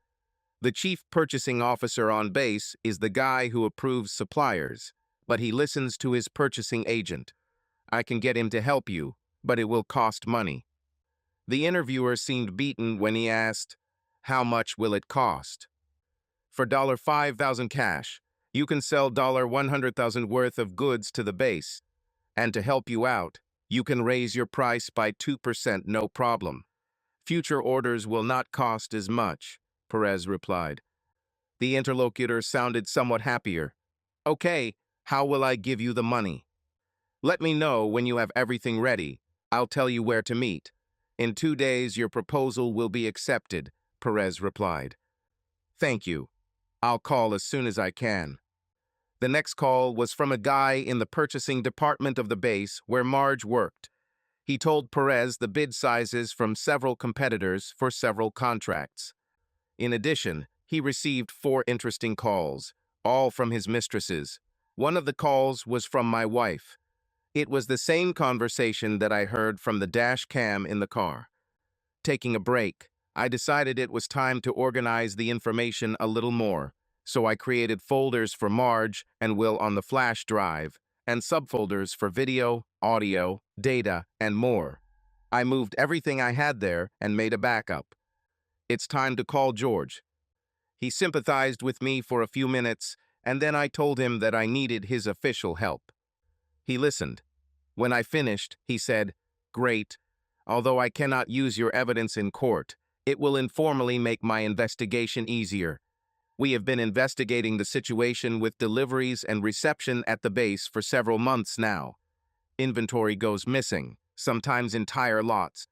The chief purchasing officer on base is the guy who approves suppliers, but he listens to his purchasing agent. I can get him to help you, but it will cost money. The interviewer seemed beaten when he asked, "How much will it cost?" For $5,000 cash, you can sell $100,000 worth of goods to the base. And to help you out, you can raise your price by 2% no problem. Future orders will not cost as much, Perez replied. The interlocutor sounded somewhat happier. "Okay, how will I give you the money?" "Let me know when you have everything ready. I'll tell you where to meet. In 2 days, your proposal will be accepted," Perez replied. "Thank you. I'll call as soon as I can." The next call was from a guy in the purchasing department of the base where Marge worked. He told Perez the bid sizes from several competitors for several contracts. In addition, he received 4 interesting calls, all from his mistresses. One of the calls was from my wife. It was the same conversation that I heard from the dash cam in the car. Taking a break, I decided it was time to organize the information a little more, so I created folders for Marge and Will on the flash drive, and subfolders for video, audio, data, and more. I moved everything I had there and made a backup. It's time to call George. He sympathized with me for a few minutes, and then I told him that I needed his official help. He listened. When I finished, he said, "Great. Although I cannot use your evidence in court, it will informally make my investigation easier. We have been investigating the situation with deliveries and reception at the base for several months now. Inventory goes missing, sometimes entire lots.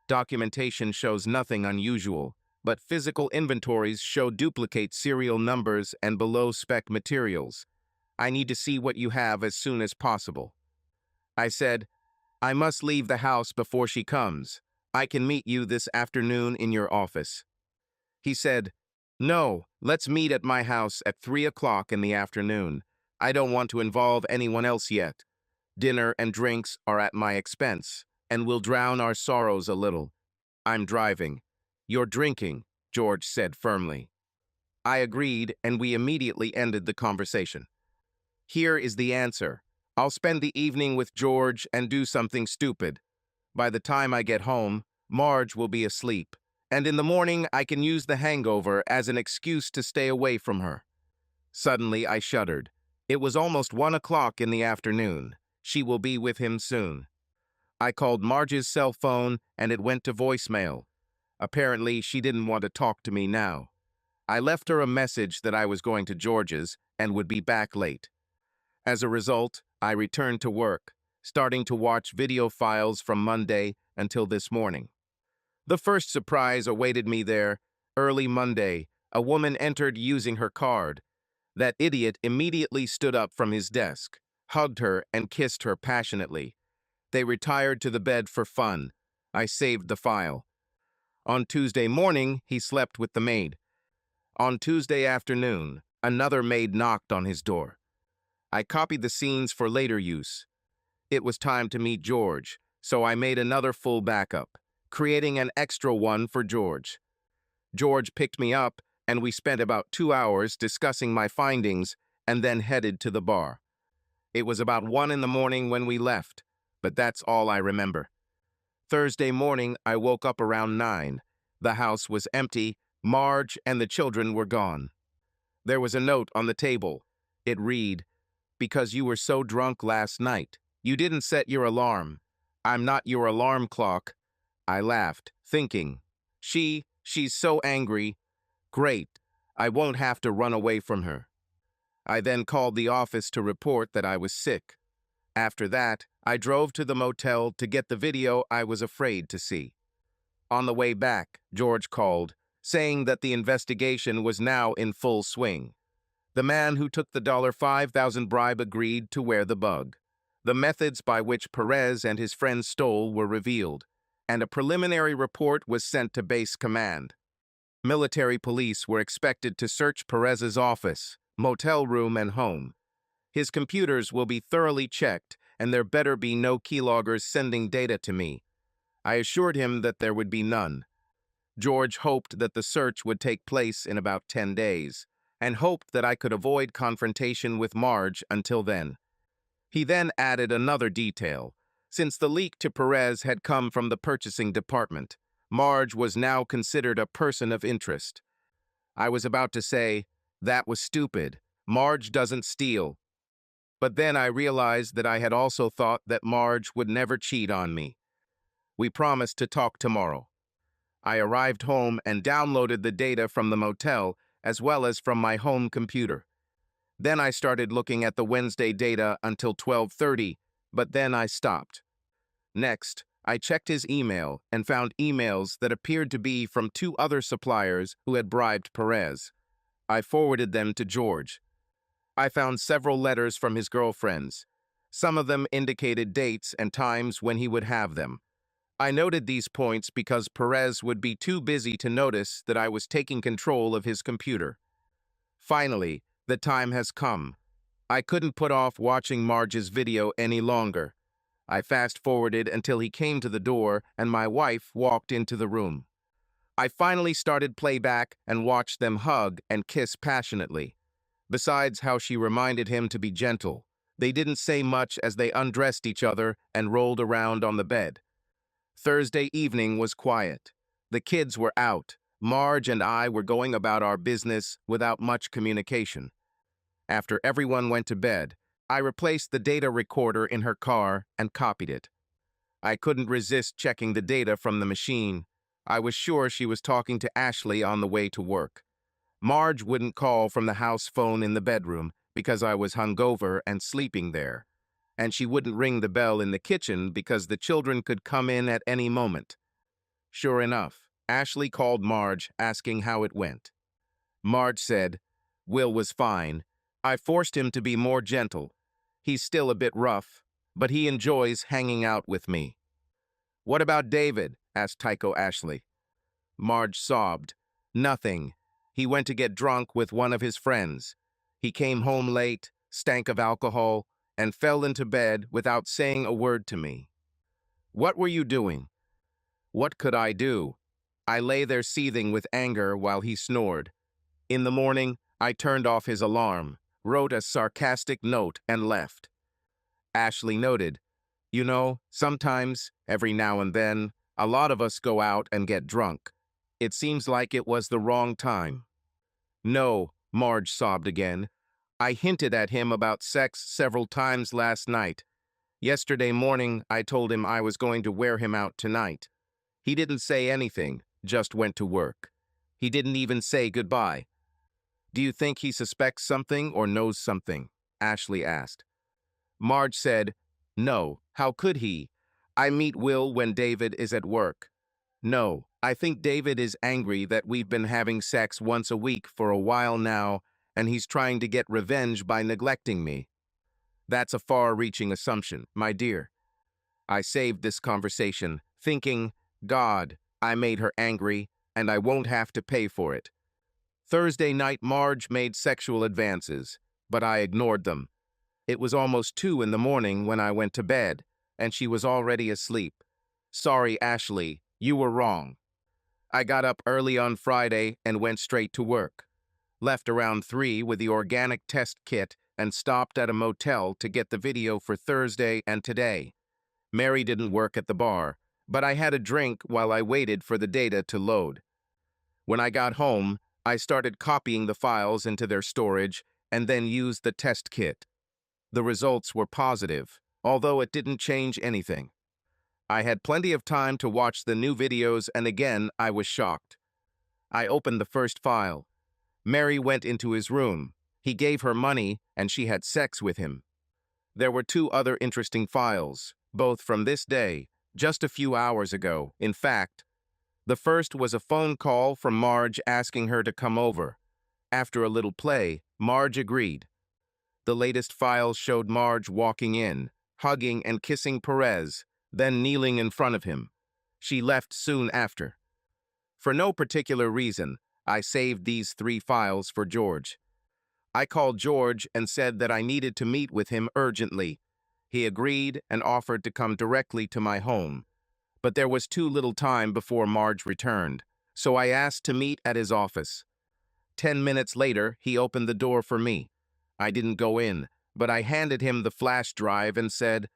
Documentation shows nothing unusual, but physical inventories show duplicate serial numbers and below-spec materials. I need to see what you have as soon as possible." I said, "I must leave the house before she comes. I can meet you this afternoon in your office." He said, "No, let's meet at my house at 3 o'clock in the afternoon. I don't want to involve anyone else yet. Dinner and drinks are at my expense, and will drown our sorrows a little. I'm driving." "You're drinking," George said firmly. I agreed, and we immediately ended the conversation. Here is the answer. I'll spend the evening with George and do something stupid. By the time I get home, Marge will be asleep, and in the morning I can use the hangover as an excuse to stay away from her. Suddenly I shuddered. It was almost 1 o'clock in the afternoon. She will be with him soon. I called Marge's cell phone and it went to voicemail. Apparently, she didn't want to talk to me now. I left her a message that I was going to George's and would be back late. As a result, I returned to work, starting to watch video files from Monday until this morning. The first surprise awaited me there. Early Monday, a woman entered using her card. That idiot immediately stood up from his desk, hugged her, and kissed her passionately. They retired to the bed for fun. I saved the file. On Tuesday morning, he slept with the maid. On Tuesday afternoon, another maid knocked on his door. I copied the scenes for later use. It was time to meet George, so I made another full backup, creating an extra one for George. George picked me up, and we spent about 2 hours discussing my findings and then headed to the bar. It was about 1 in the morning when we left, but that's all I remember. Thursday morning, I woke up around 9. The house was empty, Marge and the children were gone. There was a note on the table. It read, "Because you were so drunk last night, you didn't set your alarm. I'm not your alarm clock." I laughed, thinking, she's so angry. Great, I won't have to run away from her. I then called the office to report that I was sick. After that, I drove to the motel to get the video I was afraid to see. On the way back, George called, saying that the investigation was now in full swing. The man who took the $5,000 bribe agreed to wear the bug. The methods by which Perez and his friends stole were revealed, and a preliminary report was sent to base command. Military police were expected to search Perez's office, motel room, and home. His computers will be thoroughly checked, and there better be no keyloggers sending data to me. I assured him that there would be none. George hoped that the search would take place in about 10 days, and hoped that I could avoid confrontation with Marge until then. He then added another detail. Since the leak to Perez had come from the purchasing department, Marge was now considered a person of interest. I was about to say, that was stupid. Marge doesn't steal. But then I realized that I had also thought that Marge would never cheat on me. We promised to talk tomorrow. I arrived home and downloaded the data from the motel as well as from my home computer. Then I started looking at the Wednesday data until 12:30, but then I stopped. Next, I checked his email and found emails that appeared to be from 2 other suppliers who had bribed Perez. I forwarded them to George. I found several letters from his girlfriends. Some of them indicated dates and times when he would have them. I noted these points because Perez would be too busy to notice that I was taking control of his computer. Finally, the time has come. I couldn't put off watching Marge's video any longer. I fast-forwarded until he came to the door and my wife walked into the room. I finally started playback and watched them hug and kiss passionately. Besides how she reminded him to be gentle, they didn't say much as they undressed each other and rolled around on the bed. Thursday evening was quiet. The kids were out. Marge and I were going about our business without much communication. After everyone went to bed, I replaced the data recorder in her car and copied it. I couldn't resist checking the data from the machine. I was sure she was talking to Ashley on the way to work. Marge wouldn't call from the house phone in the bedroom because I was hungover and sleeping there, and she wouldn't ring the bell in the kitchen because the children could come in at any moment. Sure enough, Ashley called Marge asking how it went. Marge said, "Will was fine. I forced him to be more gentle. He's still a bit rough, but he enjoys hanging out with me." "What about David?" asked Tycho Ashley. Marge sobbed. "Nothing. He went to get drunk with one of his friends. He came home late, stank of alcohol, and fell into bed without saying a word to me." "What were you doing?" "What could I do? I lay there seething with anger while he snored. In the morning, I turned off his alarm, wrote a sarcastic note, and left." Ashley noted, "You know, sometimes, every now and then, a lot of us go out and get drunk. It seems like it was the wrong time." "No," Marge sobbed again. "I hinted at him about sex several times last night. Yesterday morning, I told him I was going to wear him out tonight. He didn't say anything, just went to work. He didn't even say goodbye." "Do you think he suspects something or knows something?" Ashley asked. Marge said, "No, how could he? I meet Will when David is at work. No, I think David is angry that we've been having sex once a week for a while now, and he's trying to get revenge by neglecting me. That's a far-reaching assumption, my dear. I saved this conversation, thinking, God, I made her angry, and I won't have to pay for it. Thursday night, Marge made sexual advances, but I ignored them. It was almost 2 in the morning when I went to bed, and she was already asleep. Sorry, Ashley, you were wrong. I got up early on Friday and went straight to work. Left around 3 with the organic test kit and stopped at a motel to get the video for Thursday and today. Mary didn't work at the bar, but I had a drink while I waited for the data to load. When I got home, I started copying the files into their storage and then used the test kit. The results were positive, although it didn't change anything. I had plenty of time to watch the new videos, and again, I was shocked. I opened the first file. Mary went into his room. He gave her money, and she had sex with him. There were 2 other interesting files, both from this day, just a few hours ago. In fact, the first was a phone call from Marge asking her to come over. After a little play, Marge agreed. The latest file showed Marge walking in, hugging and kissing Perez, then kneeling in front of him. She left soon after. For no particular reason, I saved these 3 files for George. I called George and said that I needed to meet with him urgently. He agreed and offered to come directly to my home. But there was too little time before Marge returned, so I asked to meet at his office. 10 minutes later, he opened the door for me. I didn't go in, but I handed him the flash drive and said,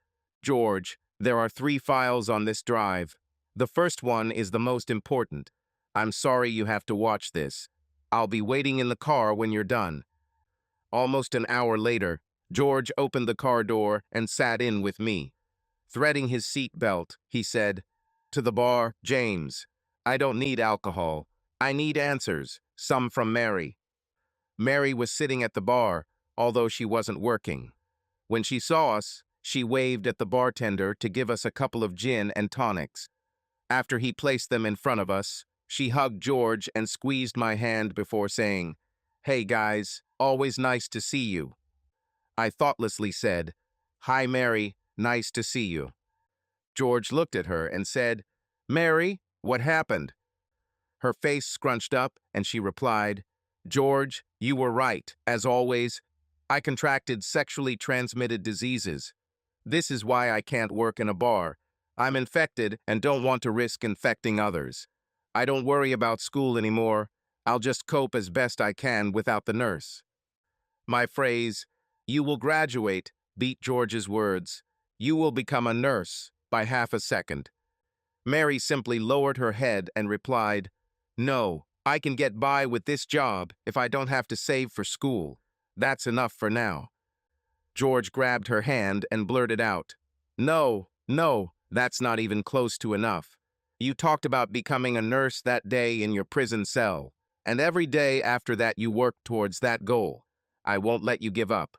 George, there are 3 files on this drive. The first one is the most important. I'm sorry you have to watch this. I'll be waiting in the car when you're done. Almost an hour later, George opened the car door and sat in with me. Threading his seat belt, he said, to the bar, James, I don't need alcohol. I need answers, some from Mary. Mary was sitting at the bar, although she wasn't working. When she saw us, she waved at the bartender to give us a couple of gin and tonics. After he placed them in front of us, she hugged George and squeezed my hand before saying, Hey guys, always nice to see you. I thoughtlessly said, Hi Mary, nice to see you. George looked at her and said, Mary, what happened? Her face scrunched up and she replied, George, you were right, as always. I contracted sexually transmitted diseases. This is why I can't work in a bar. I'm infected and don't want to risk infecting others. I don't worry about school anymore. I'll just cope as best I can without the nurse. My phrase, you will graduate, beat George's words. You will become a nurse, by half a second. Mary simply lowered her head and replied, No, I can get by with this job if I don't have to save for school. That's enough for now. George grabbed her hand and blurted out, No, that's not even close to enough. You talked about becoming a nurse that day in your prison cell, and every day after that you worked towards that goal. I won't let you give up.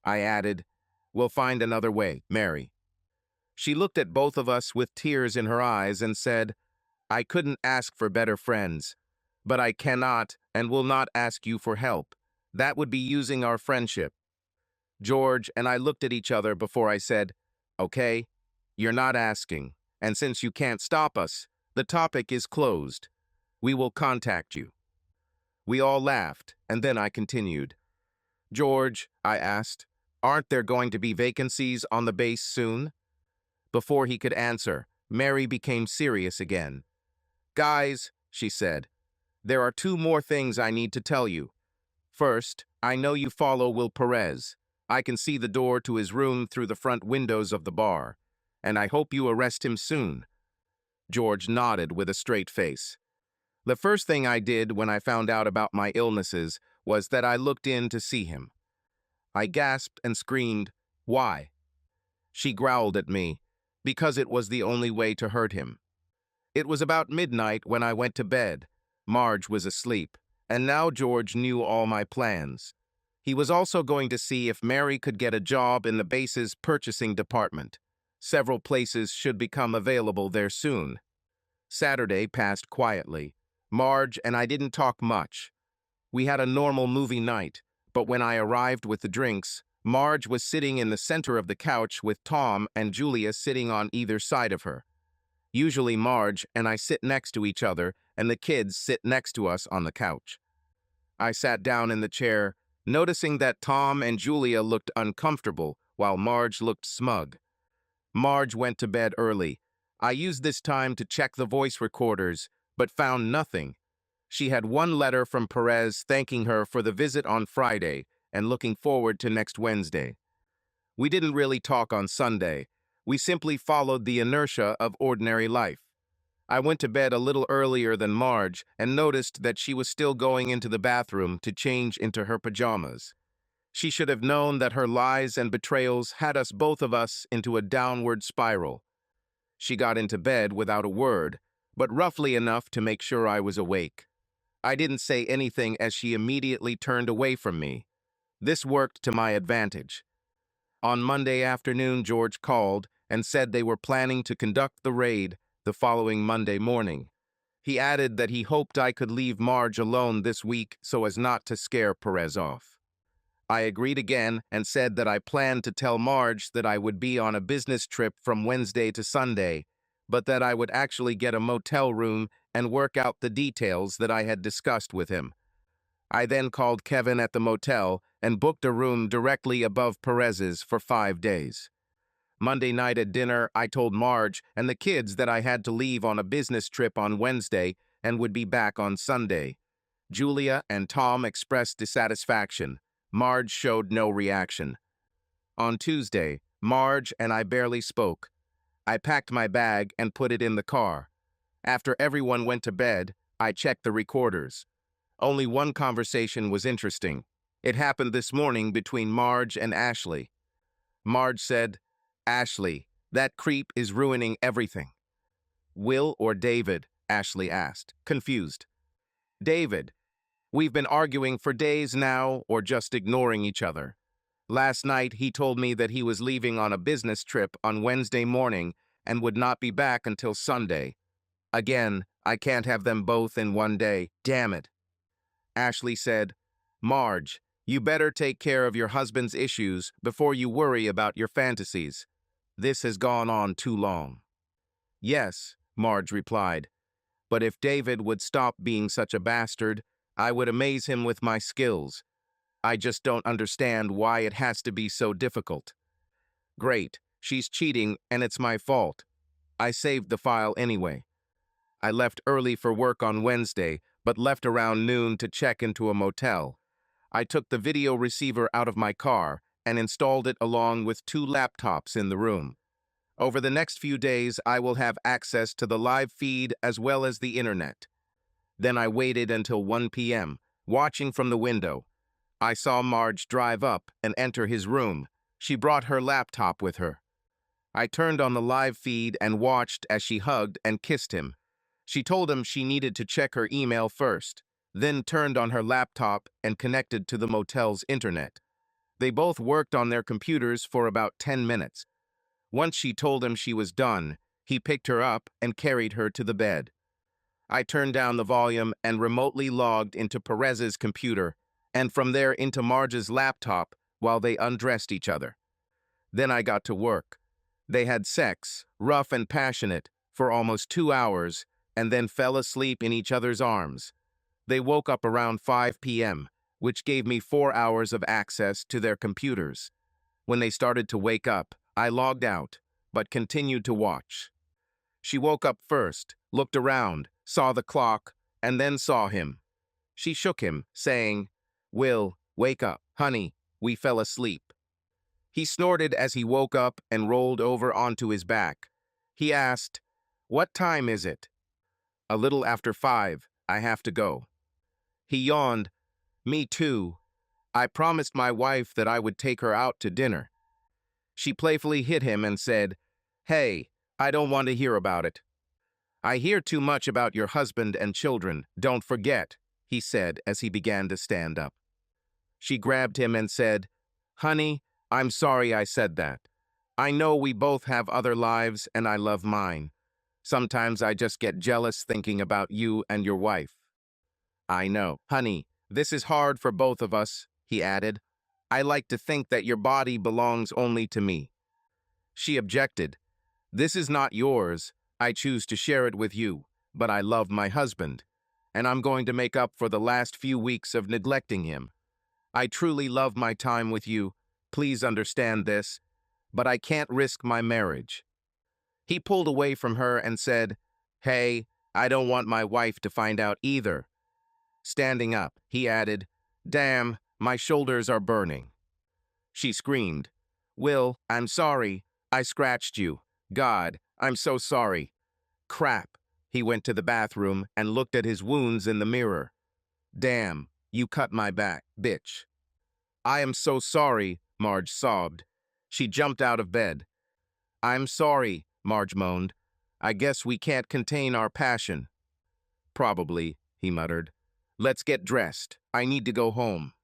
I added, We'll find another way, Mary. She looked at both of us with tears in her eyes and said, I couldn't ask for better friends, but I cannot and will not ask you for help. That would be using our friendship. George and I looked at each other before I said, Okay, you're not asking, and since you can't stop us, the topic is closed. We will contact you. We all laughed, and then I continued. George, I asked, aren't there going to be vacancies on the base soon? Before he could answer, Mary became serious again. Guys, she said, there are 2 more things I need to tell you. First, I know you follow Will Perez. I can see the door to his room through the front windows of the bar, and I hope you arrest him soon. George nodded with a straight face. The first thing I did when I found out about my illnesses was that I looked in to see him. I gasped and screamed, Why? She growled at me, because it was the only way to hurt him. It was about midnight when I went to bed. Marge was asleep, and now George knew all my plans. He was also going to see if Mary could get a job in the base's purchasing department. Several places should become available there soon. Saturday passed quietly. Marge and I didn't talk much. We had a normal movie night, but when I arrived with the drinks, Marge was sitting in the center of the couch with Tom and Julia sitting on either side of her. Usually Marge and I sit next to each other, and the kids sit next to us on the couch. I sat down in the chair, noticing that Tom and Julia looked uncomfortable while Marge looked smug. Marge went to bed early. I used this time to check the voice recorders, but found nothing. She had one letter from Perez thanking her for the visit on Friday and looking forward to next Wednesday. We didn't really talk on Sunday. We simply followed the inertia of ordinary life. I went to bed a little earlier than Marge and noticed that she was still going into the bathroom to change into her pajamas. She should have known that her lies and betrayals had both of us into a downward spiral. She got into bed without a word, but roughly enough to make sure I was awake. I didn't say anything as she immediately turned away from me. This worked to my advantage. On Monday afternoon, George called and said they were planning to conduct the raid the following Monday morning. He added that he hoped I could leave Marge alone this week so as not to scare Perez off. I agreed again and said that I planned to tell Marge that I would be on a business trip from Wednesday to Sunday, but that I would actually get a motel room and work out the details that I had discussed with him. I then called Kevin at the motel and booked a room directly above Perez's for 5 days. Monday night at dinner, I told Marge and the kids that I had to leave on a business trip on Wednesday and would be back on Sunday. Julia and Tom expressed dissatisfaction. Marge showed no reaction. On Tuesday, Marge and I barely spoke. I packed my bag and put it in the car. After everyone went to bed, I checked the recorders. Only one conversation was interesting. It happened this morning between Marge and Ashley. Marge said, "Ashley, that creep is ruining everything." "Will or David?" Ashley asked, confused. "David. We've been arguing for days now or just ignoring each other. Last night he told me that he was leaving on a business trip on Wednesday morning and would not be back until Sunday. Again, I can't have them both in one day. Damn it." Ashley said, "Marge, you better take care of your husband's issues before you worry about your fantasies. This has gone on too long." "Yes," Marge replied, "but if David would stop being such a bastard, I would amaze him with my skills. I just don't understand why it has to be so difficult." "Great, she's cheating and it's my fault. I saved the file anyway." I left early for work on Wednesday, but left around noon to check into a motel. I took the video receiver out of my car and installed it along with 2 laptops in the room. Over the next few days, I will have access to the live feed as well as the internet. Then I waited until 1 p.m., watching from the window. I saw Marge drive up and enter his room. She brought her laptop with her. I turned on the live feed and watched as she hugged and kissed him. She told him she needed to check her email first, then turned on her laptop and connected to the motel's internet. They both worked on their computers for about 10 minutes. Once she told him she was done, he picked her up and carried her to the bed. I turned down the volume and remotely logged into Perez's computer, and from there into Marge's laptop while they undressed each other. Then I got to work. They had sex, rough and passionate, for almost 2 hours, and then fell asleep in each other's arms. They woke up around 5 p.m., which gave me 4 hours of access to their computers. When they started to wake up, I logged out, but continued to watch. She woke up first, looked around, saw the clock, and then saw him. She shook him, saying, "Will, wake up, honey, we fell asleep." He snorted as he woke up and rolled over onto his back. He asked, "What time is it?" "A little after 5, I have to go." He yawned, "Me too. I promised my wife that I would take her out to dinner." She playfully hit him and said, "Hey, I don't want to hear about it." "I hear too much about your husband and children, don't forget," he said as he began to stand up. She grabbed him and said, "Honey, I'm sorry I said that. I know we both have other lives and I love mine. Sometimes I just get jealous thinking about you and your wife. I know. Honey, this is hard for both of us, he added. I like to think that your body belongs only to me. She objected. This is not yours. I choose to share it with you, but I love my husband, and I'm going to make up for the last few weeks of neglecting him. I truly love my time with you. Please understand this, but I can't risk my marriage. He pulled away from her and said, Hey, I don't want my wife to find out either. Standing up, he added, Damn, my shoulders are burning. She screamed, Will, I'm sorry. I scratched you. God, I'm so sorry. Crap. He went to the bathroom and looked at his wounds in the mirror. Damn, you cut my back, bitch. I am so sorry, Marge sobbed. She jumped out of bed. I'm sorry, Marge moaned. I guess we can't contain our passion. Probably, he muttered. Let's get dressed. I need to go home.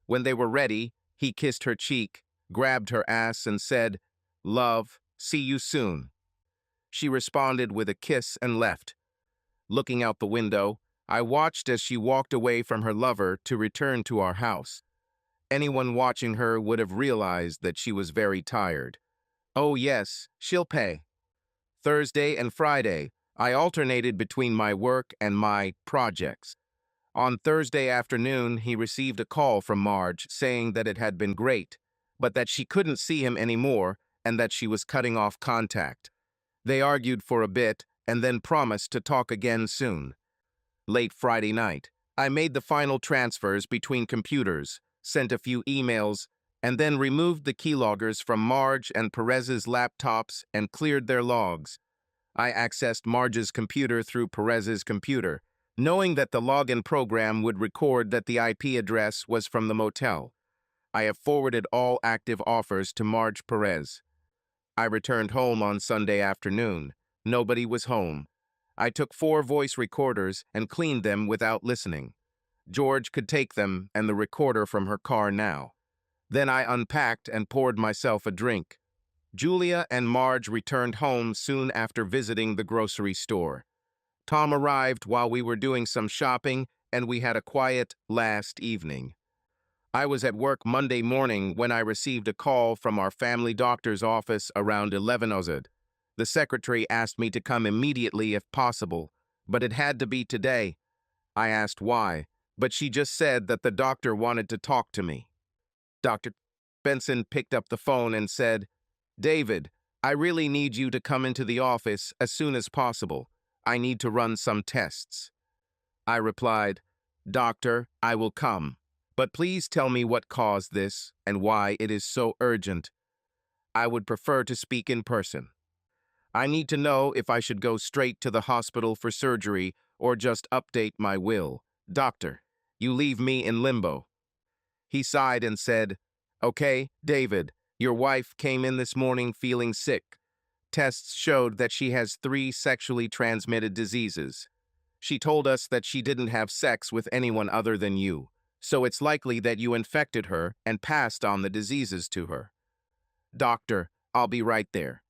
When they were ready, he kissed her cheek, grabbed her ass, and said, Love, see you soon. She responded with a kiss and left. Looking out the window, I watched as she walked away from her lover to return to our house. Anyone watching her would have realized that she was very tired. Oh yes, she'll pay. Thursday and Friday, I alternated between my work and my projects. On Thursday afternoon, he received a call from Marge saying that it had been great, but that she couldn't see him anymore and that she was cutting off contact. They argued for a bit and then promised to talk again soon. Late Friday night, I made the final transfers between computers, sent a few emails, and then removed the keyloggers from Marge and Perez's laptops and cleared their logs. I accessed Marge's computer through Perez's computer, knowing that the login program would record that the IP address was from the motel. I have forwarded all active offers to Marge Perez. I returned home on Sunday afternoon. Nobody was home. I took 4 voice recorders and cleaned them without listening. George could take them and the recorder from her car now. Then I unpacked and poured myself a drink. Julia and Marge returned home soon after visiting the grocery store. Tom arrived while we were doing some shopping, and we had a quiet last evening. I was at work Monday morning when I received a call from our family doctor's office around 11:00. The secretary asked me to come immediately if possible, but it had to be today. I asked why, but she just said that the doctor wanted to talk to me. Dr. Benson picked up the phone and said, David, I really need you to come into the office as soon as possible. I need to run some tests. I replied, Doctor, I will come, but please tell me what caused this and why it is so urgent. I would prefer to speak in person. I need to know if I should go straight to the hospital for surgery or just update my will. Doctor, you leave me in limbo. He sighed and said, Okay, David, your wife came in this morning feeling sick. Tests showed that she has 3 sexually transmitted diseases. She told us that she didn't have sex with anyone other than you, so it's likely that you infected her and passed on the diseases to her. Doctor, I'll be right there.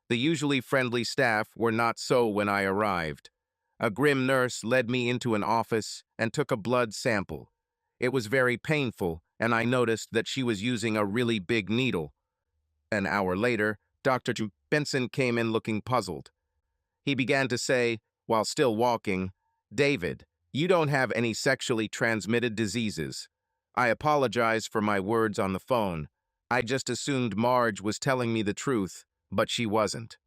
The usually friendly staff were not so when I arrived. A grim nurse led me into an office and took a blood sample. It was very painful, and I noticed that she was using a really big needle. An hour later, Dr. Benson came in looking puzzled. He began to say, while still walking, David, you don't have any sexually transmitted diseases. I apologize for my words on the phone. I just assumed Marge was telling me the truth, but she wasn't.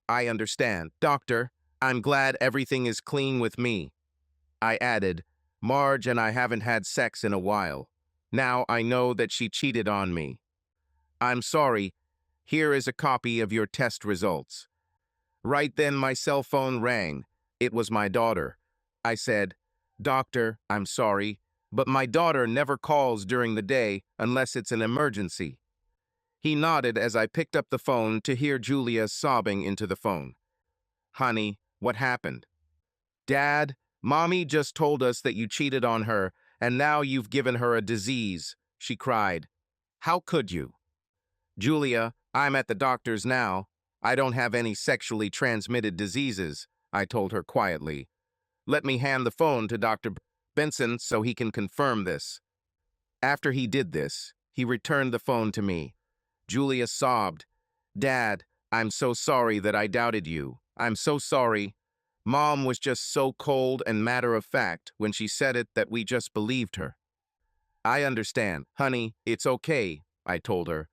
I understand. Doctor, I'm glad everything is clean with me. I added, Marge and I haven't had sex in a while. Now I know that she cheated on me. I'm sorry. Here is a copy of your test results. Right then my cell phone rang. It was my daughter. I said, Doctor, I'm sorry, but my daughter never calls during the day unless it's an emergency. He nodded as I picked up the phone to hear Julia sobbing into the phone. Honey, what happened? Dad, Mommy just told us that you cheated on her, and now you've given her a disease, she cried. How could you? Julia, I'm at the doctor's now. I don't have any sexually transmitted diseases, I told her quietly. Let me hand the phone to Dr. Benson so he can confirm this. After he did this, he returned the phone to me. Julia sobbed. Dad, I'm so sorry that I doubted you. I'm so sorry. Mom was just so cold and matter-of-fact when she said it that we just believed her. I understand. Honey, it's okay, I told her.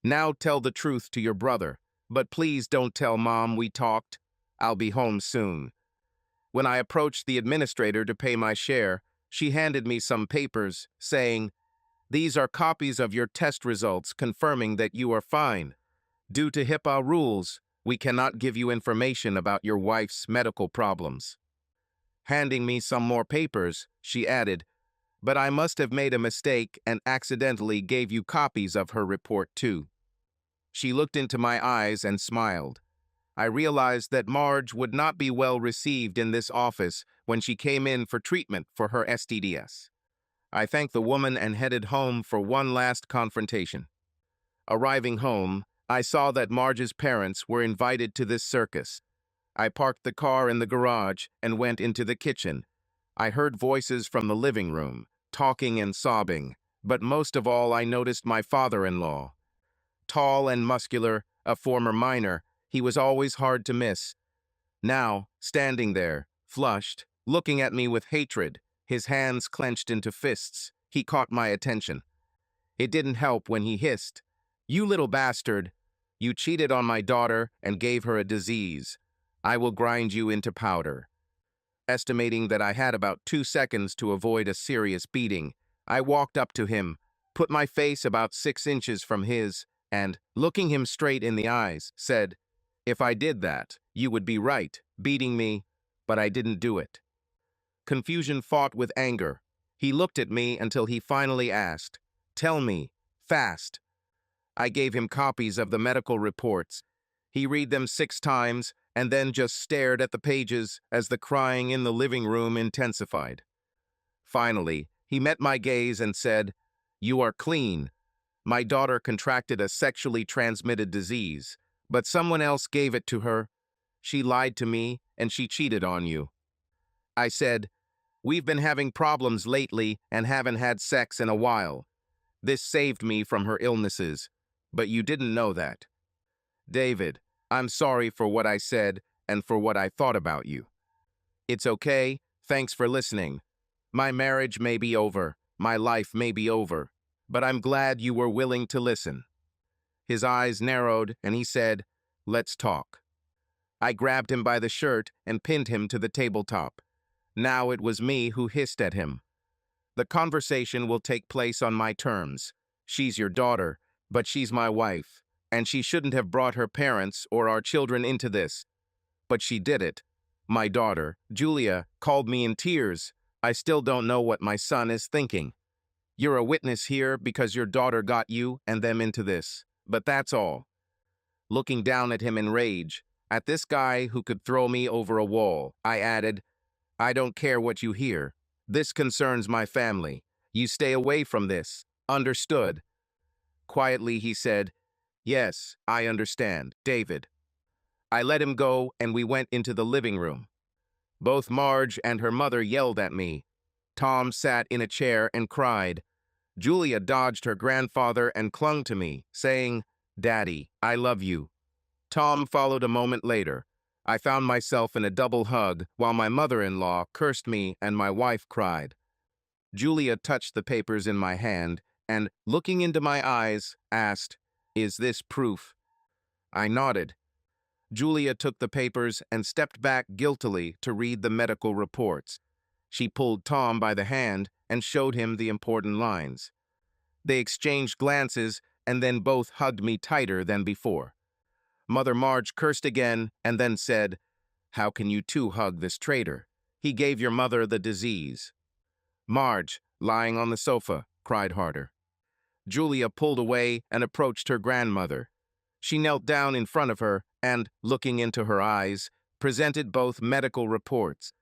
Now tell the truth to your brother, but please don't tell Mom we talked. I'll be home soon. When I approached the administrator to pay my share, she handed me some papers, saying, These are copies of your test results confirming that you are fine. Due to HIPAA rules, we cannot give you information about your wife's medical problems. Handing me some more papers, she added, But I must have made a mistake and accidentally gave you copies of her report too. She looked into my eyes and smiled. I realized that Marge would not be well received in this office when she came in for treatment for her STDs. I thanked the woman and headed home for one last confrontation. Arriving home, I saw that Marge's parents were invited to this circus. I parked the car in the garage and went into the kitchen. I heard voices from the living room, talking and sobbing, but most of all I noticed my father-in-law. Tall and muscular, a former miner, he was always hard to miss. Now, standing there, flushed, looking at me with hatred, his hands clenched into fists, he caught my attention. It didn't help when he hissed, You little bastard! You cheated on my daughter and gave her a disease. I will grind you into powder. Estimating that I had about 2 seconds to avoid a serious beating, I walked up to him, put my face about 6 inches from his, and, looking him straight in the eyes, said, If I did that, you would be right, beating me, but I didn't do it. Confusion fought with anger. He looked at me until he finally asked, Tell me, fast. I gave him copies of the medical reports. He read them 6 times and then just stared at the pages as the crying in the living room intensified. Finally, he met my gaze and said, You are clean. My daughter contracted a sexually transmitted disease, but someone else gave it to her. She lied to me and she cheated on you. I said, We've been having problems lately and haven't had sex in a while. This saved me from her illnesses, but you didn't know that. David, I'm sorry for what I said and for what I thought about you. It's okay, thanks for listening. My marriage may be over, my life may be over, but I'm glad you were willing to listen. His eyes narrowed and he said, Let's talk. I grabbed him by the shirt and pinned him to the tabletop. Now it was me who hissed at him. The conversation will take place on my terms. She's your daughter, but she's my wife, and she shouldn't have brought her parents or our children into this. But she did it. My daughter, Julia, called me in tears. I still don't know what my son is thinking. You're a witness here because your daughter got you and them into this, but that's all. Looking down at him in rage, at this guy who could throw me over a wall, I added, I don't care what you hear. This concerns my family. You stay away from this. Understood? Quietly he said, Yes, I understand, David. I let him go and we went into the living room. Both Marge and her mother yelled at me. Tom sat in a chair and cried. Julia dodged her grandfather and clung to me, saying, Daddy, I love you. Tom followed a moment later. I found myself in a double hug while my mother-in-law cursed me and my wife cried. Julia touched the papers in my hand and, looking into my eyes, asked, Is this proof? I nodded. Julia took the papers and stepped back guiltily to read the medical reports. She pulled Tom by the hand and showed him the important lines. They exchanged glances and then both hugged me tighter than before. Mother Marge cursed again and then said, How can you two hug this traitor? He gave your mother the disease. Marge, lying on the sofa, cried harder. Julia pulled away and approached her grandmother. She knelt down in front of her and, looking into her eyes, presented both medical reports.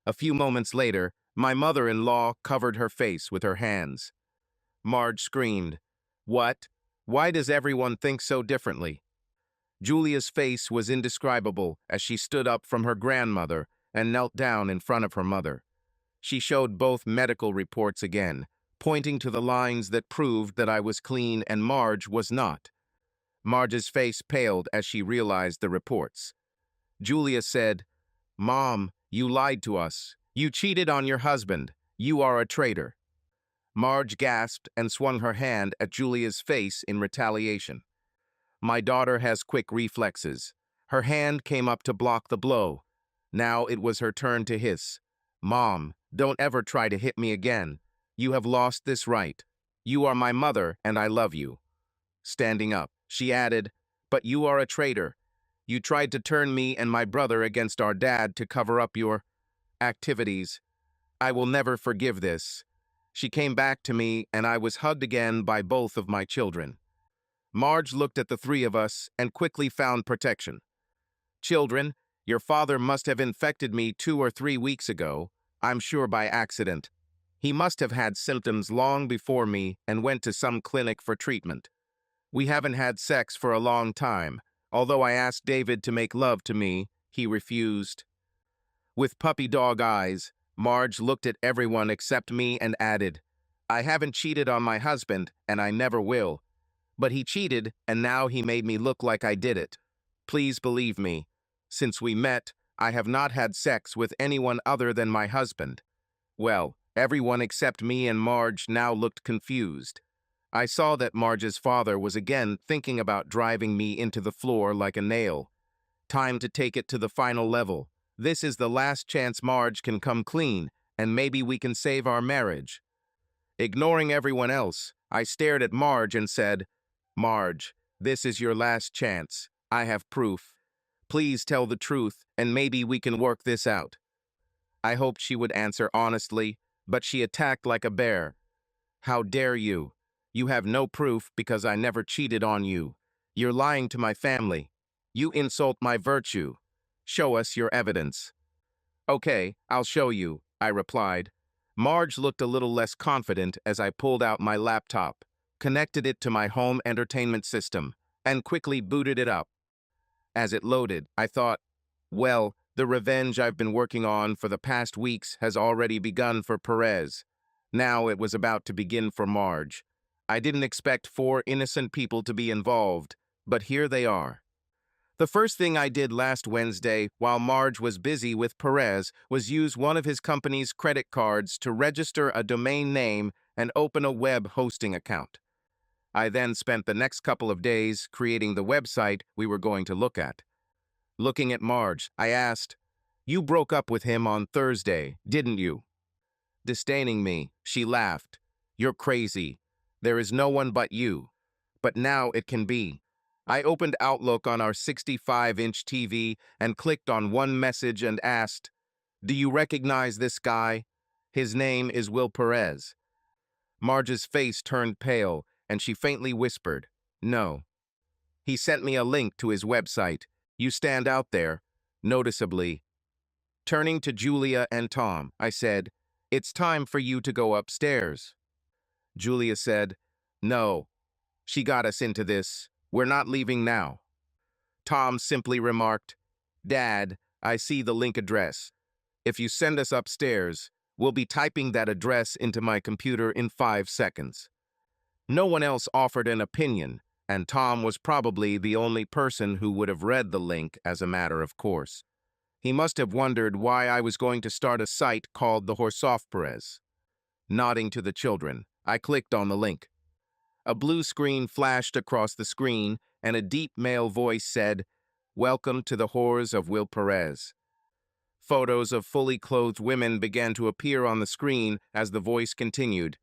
A few moments later, my mother-in-law covered her face with her hands. Marge screamed, What? Why does everyone think so differently? Julia's face was indescribable as she stood up from her grandmother and knelt down in front of her mother. She showed both medical reports again, pointing to the lines that proved that I was clean and Marge was not. Marge's face paled as she realized the reports. Julia said, "Mom, you lied to us. You cheated on your husband. You are a traitor." Marge gasped and swung her hand at Julia's face in retaliation. My daughter has quick reflexes. Her hand came up to block the blow. Now it was her turn to hiss. "Mom, don't ever try to hit me again. You have lost this right. You are my mother and I love you." Standing up, she added, "But you are a traitor. You tried to turn me and my brother against our dad to cover up your activities. I will never forgive this." She came back to me and I was hugged again by both of my children. Marge looked at the three of us and quickly found protection. "Children, your father must have infected me 2 or 3 weeks ago, I'm sure by accident. He must have had symptoms long before me and went to some clinic for treatment. We haven't had sex for a long time. Although I asked David to make love to me, he refused." With puppy dog eyes, Marge looked at everyone except me and added, "I haven't cheated on my husband, and I never will. But he cheated, and now he made me look like I did it. Please believe me. Since we met, I have not had sex with anyone other than my husband." Well, everyone except me and Marge now looked confused. I saw that Marge's father was again thinking about driving me into the floor like a nail. Time to take it to the final level. This is the last chance Marge can come clean, and maybe we can save our marriage. Ignoring everyone else, I stared at Marge and said, "Marge, this is your last chance. I have proof. Please tell the truth, and maybe we can work this out." I hoped she would answer honestly, but she attacked like a bear. "How dare you? You have no proof because I never cheated on you. You're lying to my family. You insult my virtue. Show us your evidence." "Okay, I'll show you," I replied. Marge looked a little less confident as I pulled out my laptop, connected it to my home entertainment system, and quickly booted it up. As it loaded, I thought, well, the revenge I've been working on for the past weeks has already begun for Perez. Now it was about to begin for Marge. I didn't expect 4 innocent people to be involved, but here they are. The first thing I did last Wednesday, while Marge was busy with Perez, was use one of his company's credit cards to register a domain name and open a web hosting account. I then spent the next couple of days creating the website we were going to look at. Looking at Marge, I asked, "You broke up with him on Thursday, didn't you?" Disdaining me, she laughed. "You're crazy. There is no one but you. But now it can be." I opened Outlook on our 65-inch TV and clicked on one message and asked, "Do you recognize this guy? His name is Will Perez." Marge's face turned pale, and she faintly whispered, "No." He sent me a link to his website. "You stand out there, noticeably." Turning to Julia and Tom, I said, "It's time for you to go upstairs." Julia said, "No. She got us into this. We're not leaving now." Tom simply remarked, "Dad, I see the link address. If you send us upstairs, we'll be typing that address into my computer in 5 seconds." No one else offered an opinion, and Tom was probably the only person who would have read the link as a matter of course. He must have wondered why I was going to start a site called the Perez. Nodding to the children, I clicked on the link. A blue screen flashed across the screen, and a deep male voice said, "Welcome to the Whores of Will Perez." Photos of fully clothed women began to appear on the screen as the voice continued.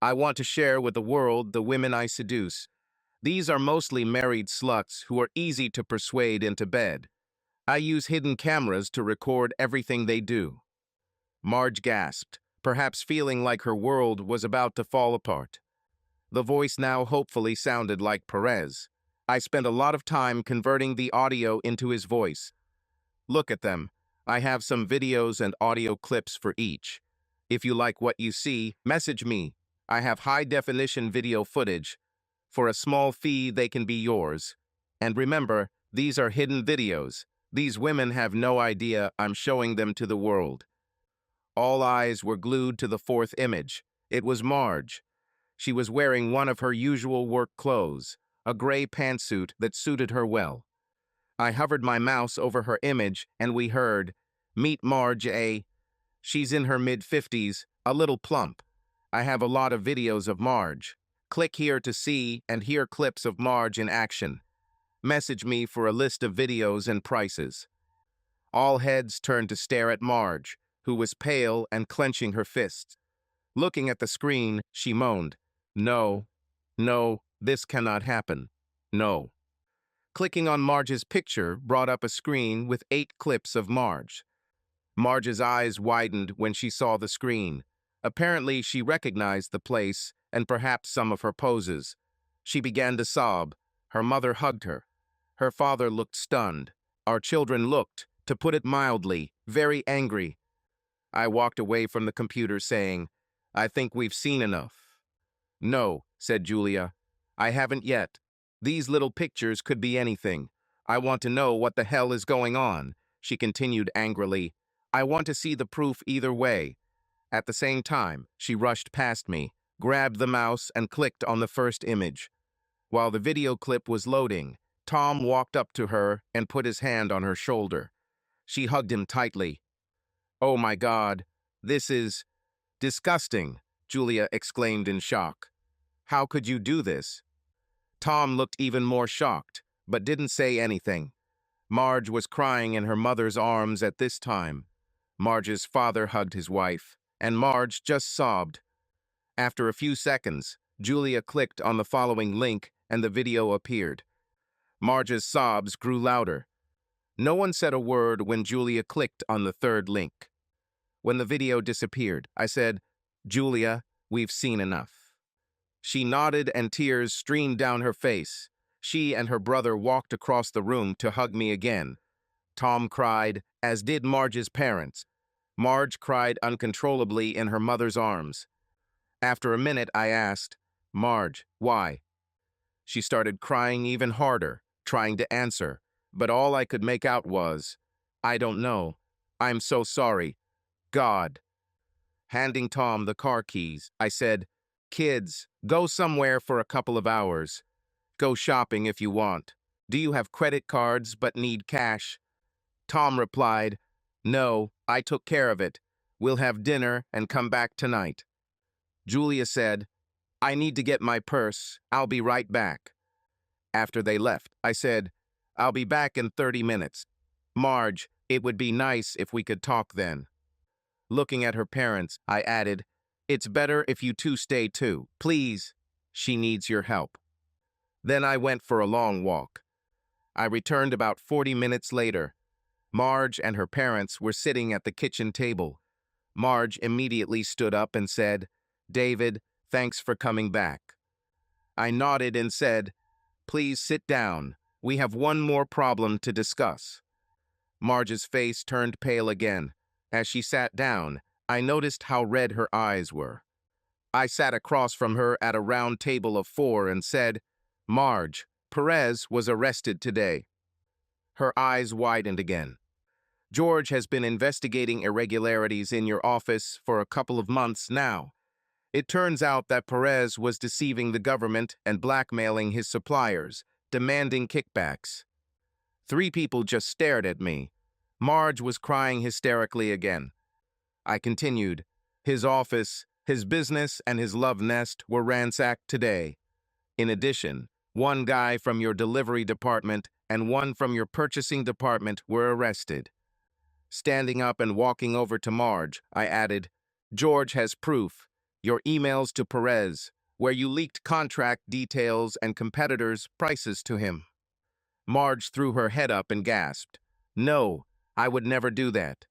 "I want to share with the world the women I seduce. These are mostly married sluts who are easy to persuade into bed. I use hidden cameras to record everything they do." Marge gasped, perhaps feeling like her world was about to fall apart. The voice now hopefully sounded like Perez. I spent a lot of time converting the audio into his voice. "Look at them. I have some videos and audio clips for each. If you like what you see, message me. I have high-definition video footage. For a small fee, they can be yours. And remember, These are hidden videos. These women have no idea I'm showing them to the world. All eyes were glued to the fourth image. It was Marge. She was wearing one of her usual work clothes, a gray pantsuit that suited her well. I hovered my mouse over her image and we heard, "Meet Marge A. She's in her mid-50s, a little plump. I have a lot of videos of Marge. Click here to see and hear clips of Marge in action. Message me for a list of videos and prices." All heads turned to stare at Marge, who was pale and clenching her fists. Looking at the screen, she moaned, "No, no, this cannot happen. No." Clicking on Marge's picture brought up a screen with 8 clips of Marge. Marge's eyes widened when she saw the screen. Apparently, she recognized the place and perhaps some of her poses. She began to sob. Her mother hugged her. Her father looked stunned. Our children looked, to put it mildly, very angry. I walked away from the computer saying, "I think we've seen enough." "No," said Julia. "I haven't yet. These little pictures could be anything. I want to know what the hell is going on," she continued angrily. "I want to see the proof either way." At the same time, she rushed past me, grabbed the mouse, and clicked on the first image. While the video clip was loading, Tom walked up to her and put his hand on her shoulder. She hugged him tightly. "Oh my God, this is disgusting," Julia exclaimed in shock. "How could you do this?" Tom looked even more shocked, but didn't say anything. Marge was crying in her mother's arms at this time. Marge's father hugged his wife, and Marge just sobbed. After a few seconds, Julia clicked on the following link and the video appeared. Marge's sobs grew louder. No one said a word when Julia clicked on the third link. When the video disappeared, I said, "Julia, we've seen enough." She nodded and tears streamed down her face. She and her brother walked across the room to hug me again. Tom cried, as did Marge's parents. Marge cried uncontrollably in her mother's arms. After a minute, I asked, "Marge, why?" She started crying even harder, trying to answer, but all I could make out was, "I don't know. I'm so sorry. God." Handing Tom the car keys, I said, "Kids, go somewhere for a couple of hours. Go shopping if you want. Do you have credit cards but need cash?" Tom replied, "No, I took care of it. We'll have dinner and come back tonight." Julia said, "I need to get my purse. I'll be right back." After they left, I said, "I'll be back in 30 minutes. Marge, it would be nice if we could talk then." Looking at her parents, I added, "It's better if you two stay too. Please, she needs your help." Then I went for a long walk. I returned about 40 minutes later. Marge and her parents were sitting at the kitchen table. Marge immediately stood up and said, "David, thanks for coming back." I nodded and said, "Please sit down. We have one more problem to discuss." Marge's face turned pale again. As she sat down, I noticed how red her eyes were. I sat across from her at a round table of 4 and said, "Marge, Perez was arrested today." Her eyes widened again. "George has been investigating irregularities in your office for a couple of months now. It turns out that Perez was deceiving the government and blackmailing his suppliers, demanding kickbacks." 3 people just stared at me. Marge was crying hysterically again. I continued, "His office, his business, and his love nest were ransacked today. In addition, 1 guy from your delivery department and 1 from your purchasing department were arrested." Standing up and walking over to Marge, I added, "George has proof. Your emails to Perez, where you leaked contract details and competitors' prices to him." Marge threw her head up and gasped, "No, I would never do that."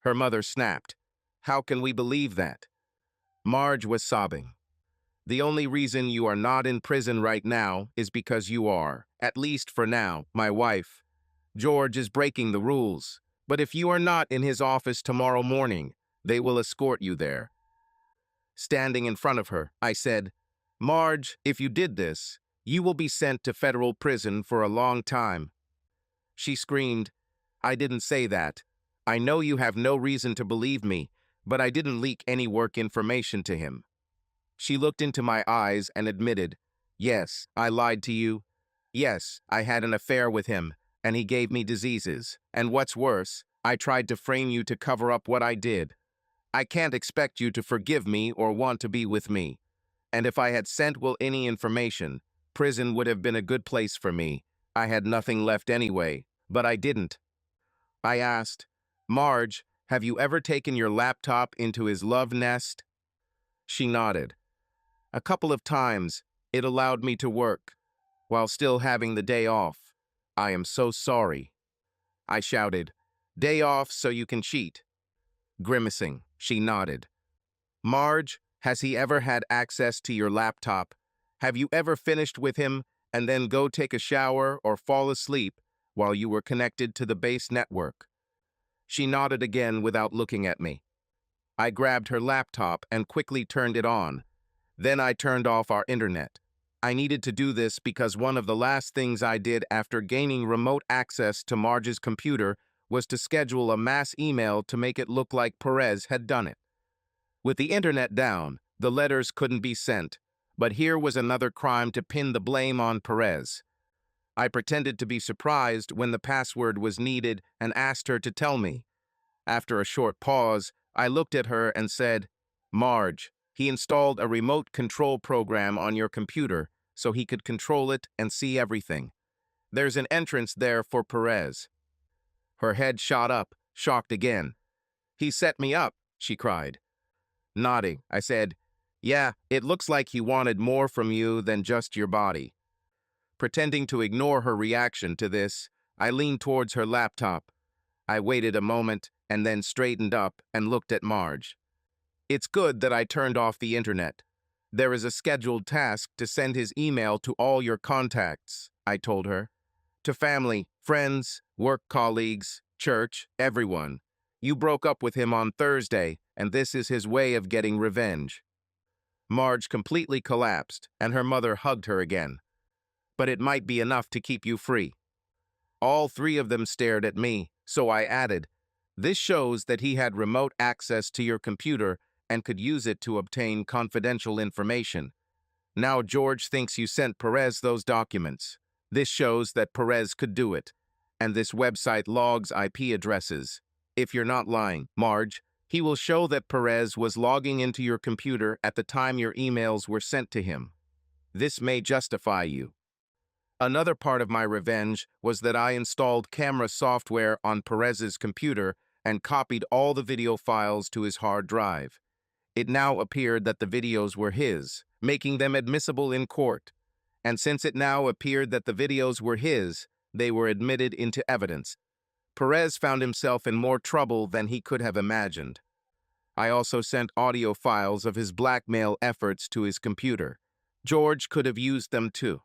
Her mother snapped, "How can we believe that?" Marge was sobbing. "The only reason you are not in prison right now is because you are, at least for now, my wife. George is breaking the rules, but if you are not in his office tomorrow morning, they will escort you there." Standing in front of her, I said, "Marge, if you did this, you will be sent to federal prison for a long time." She screamed, "I didn't say that. I know you have no reason to believe me, but I didn't leak any work information to him." She looked into my eyes and admitted, "Yes, I lied to you. Yes, I had an affair with him, and he gave me diseases. And what's worse, I tried to frame you to cover up what I did. I can't expect you to forgive me or want to be with me. And if I had sent Will any information, prison would have been a good place for me. I had nothing left anyway, but I didn't." I asked, "Marge, have you ever taken your laptop into his love nest?" She nodded. "A couple of times. It allowed me to work, while still having the day off. I am so sorry." I shouted, "Day off so you can cheat." Grimacing, she nodded. "Marge, has he ever had access to your laptop? Have you ever finished with him and then go take a shower or fall asleep while you were connected to the base network?" She nodded again without looking at me. I grabbed her laptop and quickly turned it on. Then I turned off our internet. I needed to do this because one of the last things I did after gaining remote access to Marge's computer was to schedule a mass email to make it look like Perez had done it. With the internet down, the letters couldn't be sent, but here was another crime to pin the blame on Perez. I pretended to be surprised when the password was needed and asked her to tell me. After a short pause, I looked at her and said, "Marge, he installed a remote control program on your computer so he could control it and see everything. There's an entrance there for Perez." Her head shot up, shocked again. "He set me up," she cried. Nodding, I said, "Yeah, it looks like he wanted more from you than just your body." Pretending to ignore her reaction to this, I leaned towards her laptop. I waited a moment and then straightened up and looked at Marge. "It's good that I turned off the internet. There is a scheduled task to send his email to all your contacts," I told her. "To family, friends, work colleagues, church, everyone. You broke up with him on Thursday, and this is his way of getting revenge." Marge completely collapsed, and her mother hugged her again. "But it might be enough to keep you free." All three of them stared at me, so I added, "This shows that he had remote access to your computer and could use it to obtain confidential information. Now George thinks you sent Perez those documents. This shows that Perez could do it, and this website logs IP addresses. If you're not lying, Marge, he will show that Perez was logging into your computer at the time your emails were sent to him. This may justify you." Another part of my revenge was that I installed camera software on Perez's computer and copied all the video files to his hard drive. It now appeared that the videos were his, making them admissible in court. And since it now appeared that the videos were his, they were admitted into evidence. Perez found himself in more trouble than he could have imagined. I also sent audio files of his blackmail efforts to his computer. George could have used them too.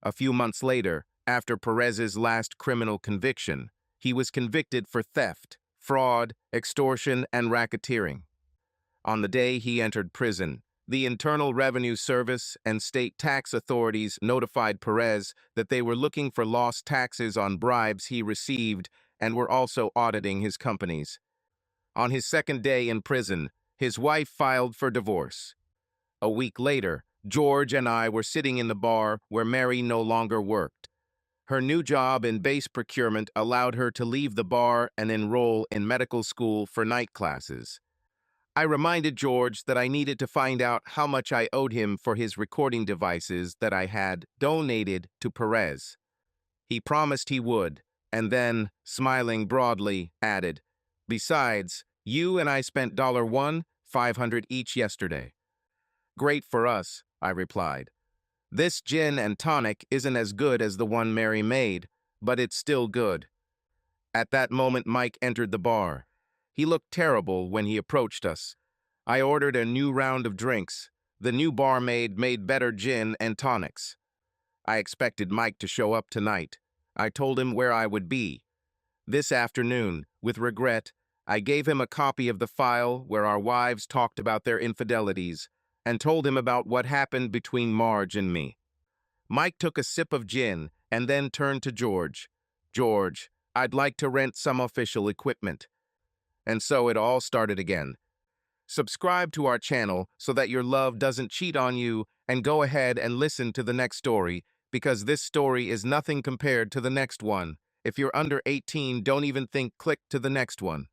A few months later, after Perez's last criminal conviction, he was convicted for theft, fraud, extortion, and racketeering. On the day he entered prison, the Internal Revenue Service and state tax authorities notified Perez that they were looking for lost taxes on bribes he received and were also auditing his companies. On his second day in prison, his wife filed for divorce. A week later, George and I were sitting in the bar where Mary no longer worked. Her new job in base procurement allowed her to leave the bar and enroll in medical school for night classes. I reminded George that I needed to find out how much I owed him for his recording devices that I had donated to Perez. He promised he would, and then, smiling broadly, added, "Besides, you and I spent $500 each yesterday." "Great for us," I replied. "This gin and tonic isn't as good as the one Mary made, but it's still good." At that moment, Mike entered the bar. He looked terrible when he approached us. I ordered a new round of drinks. The new barmaid made better gin and tonics. I expected Mike to show up tonight. I told him where I would be. This afternoon, with regret, I gave him a copy of the file where our wives talked about their infidelities and told him about what happened between Marge and me. Mike took a sip of gin and then turned to George. George, I'd like to rent some official equipment. And so it all started again. Subscribe to our channel so that your love doesn't cheat on you, and go ahead and listen to the next story, because this story is nothing compared to the next one. If you're under 18, don't even think click to the next one.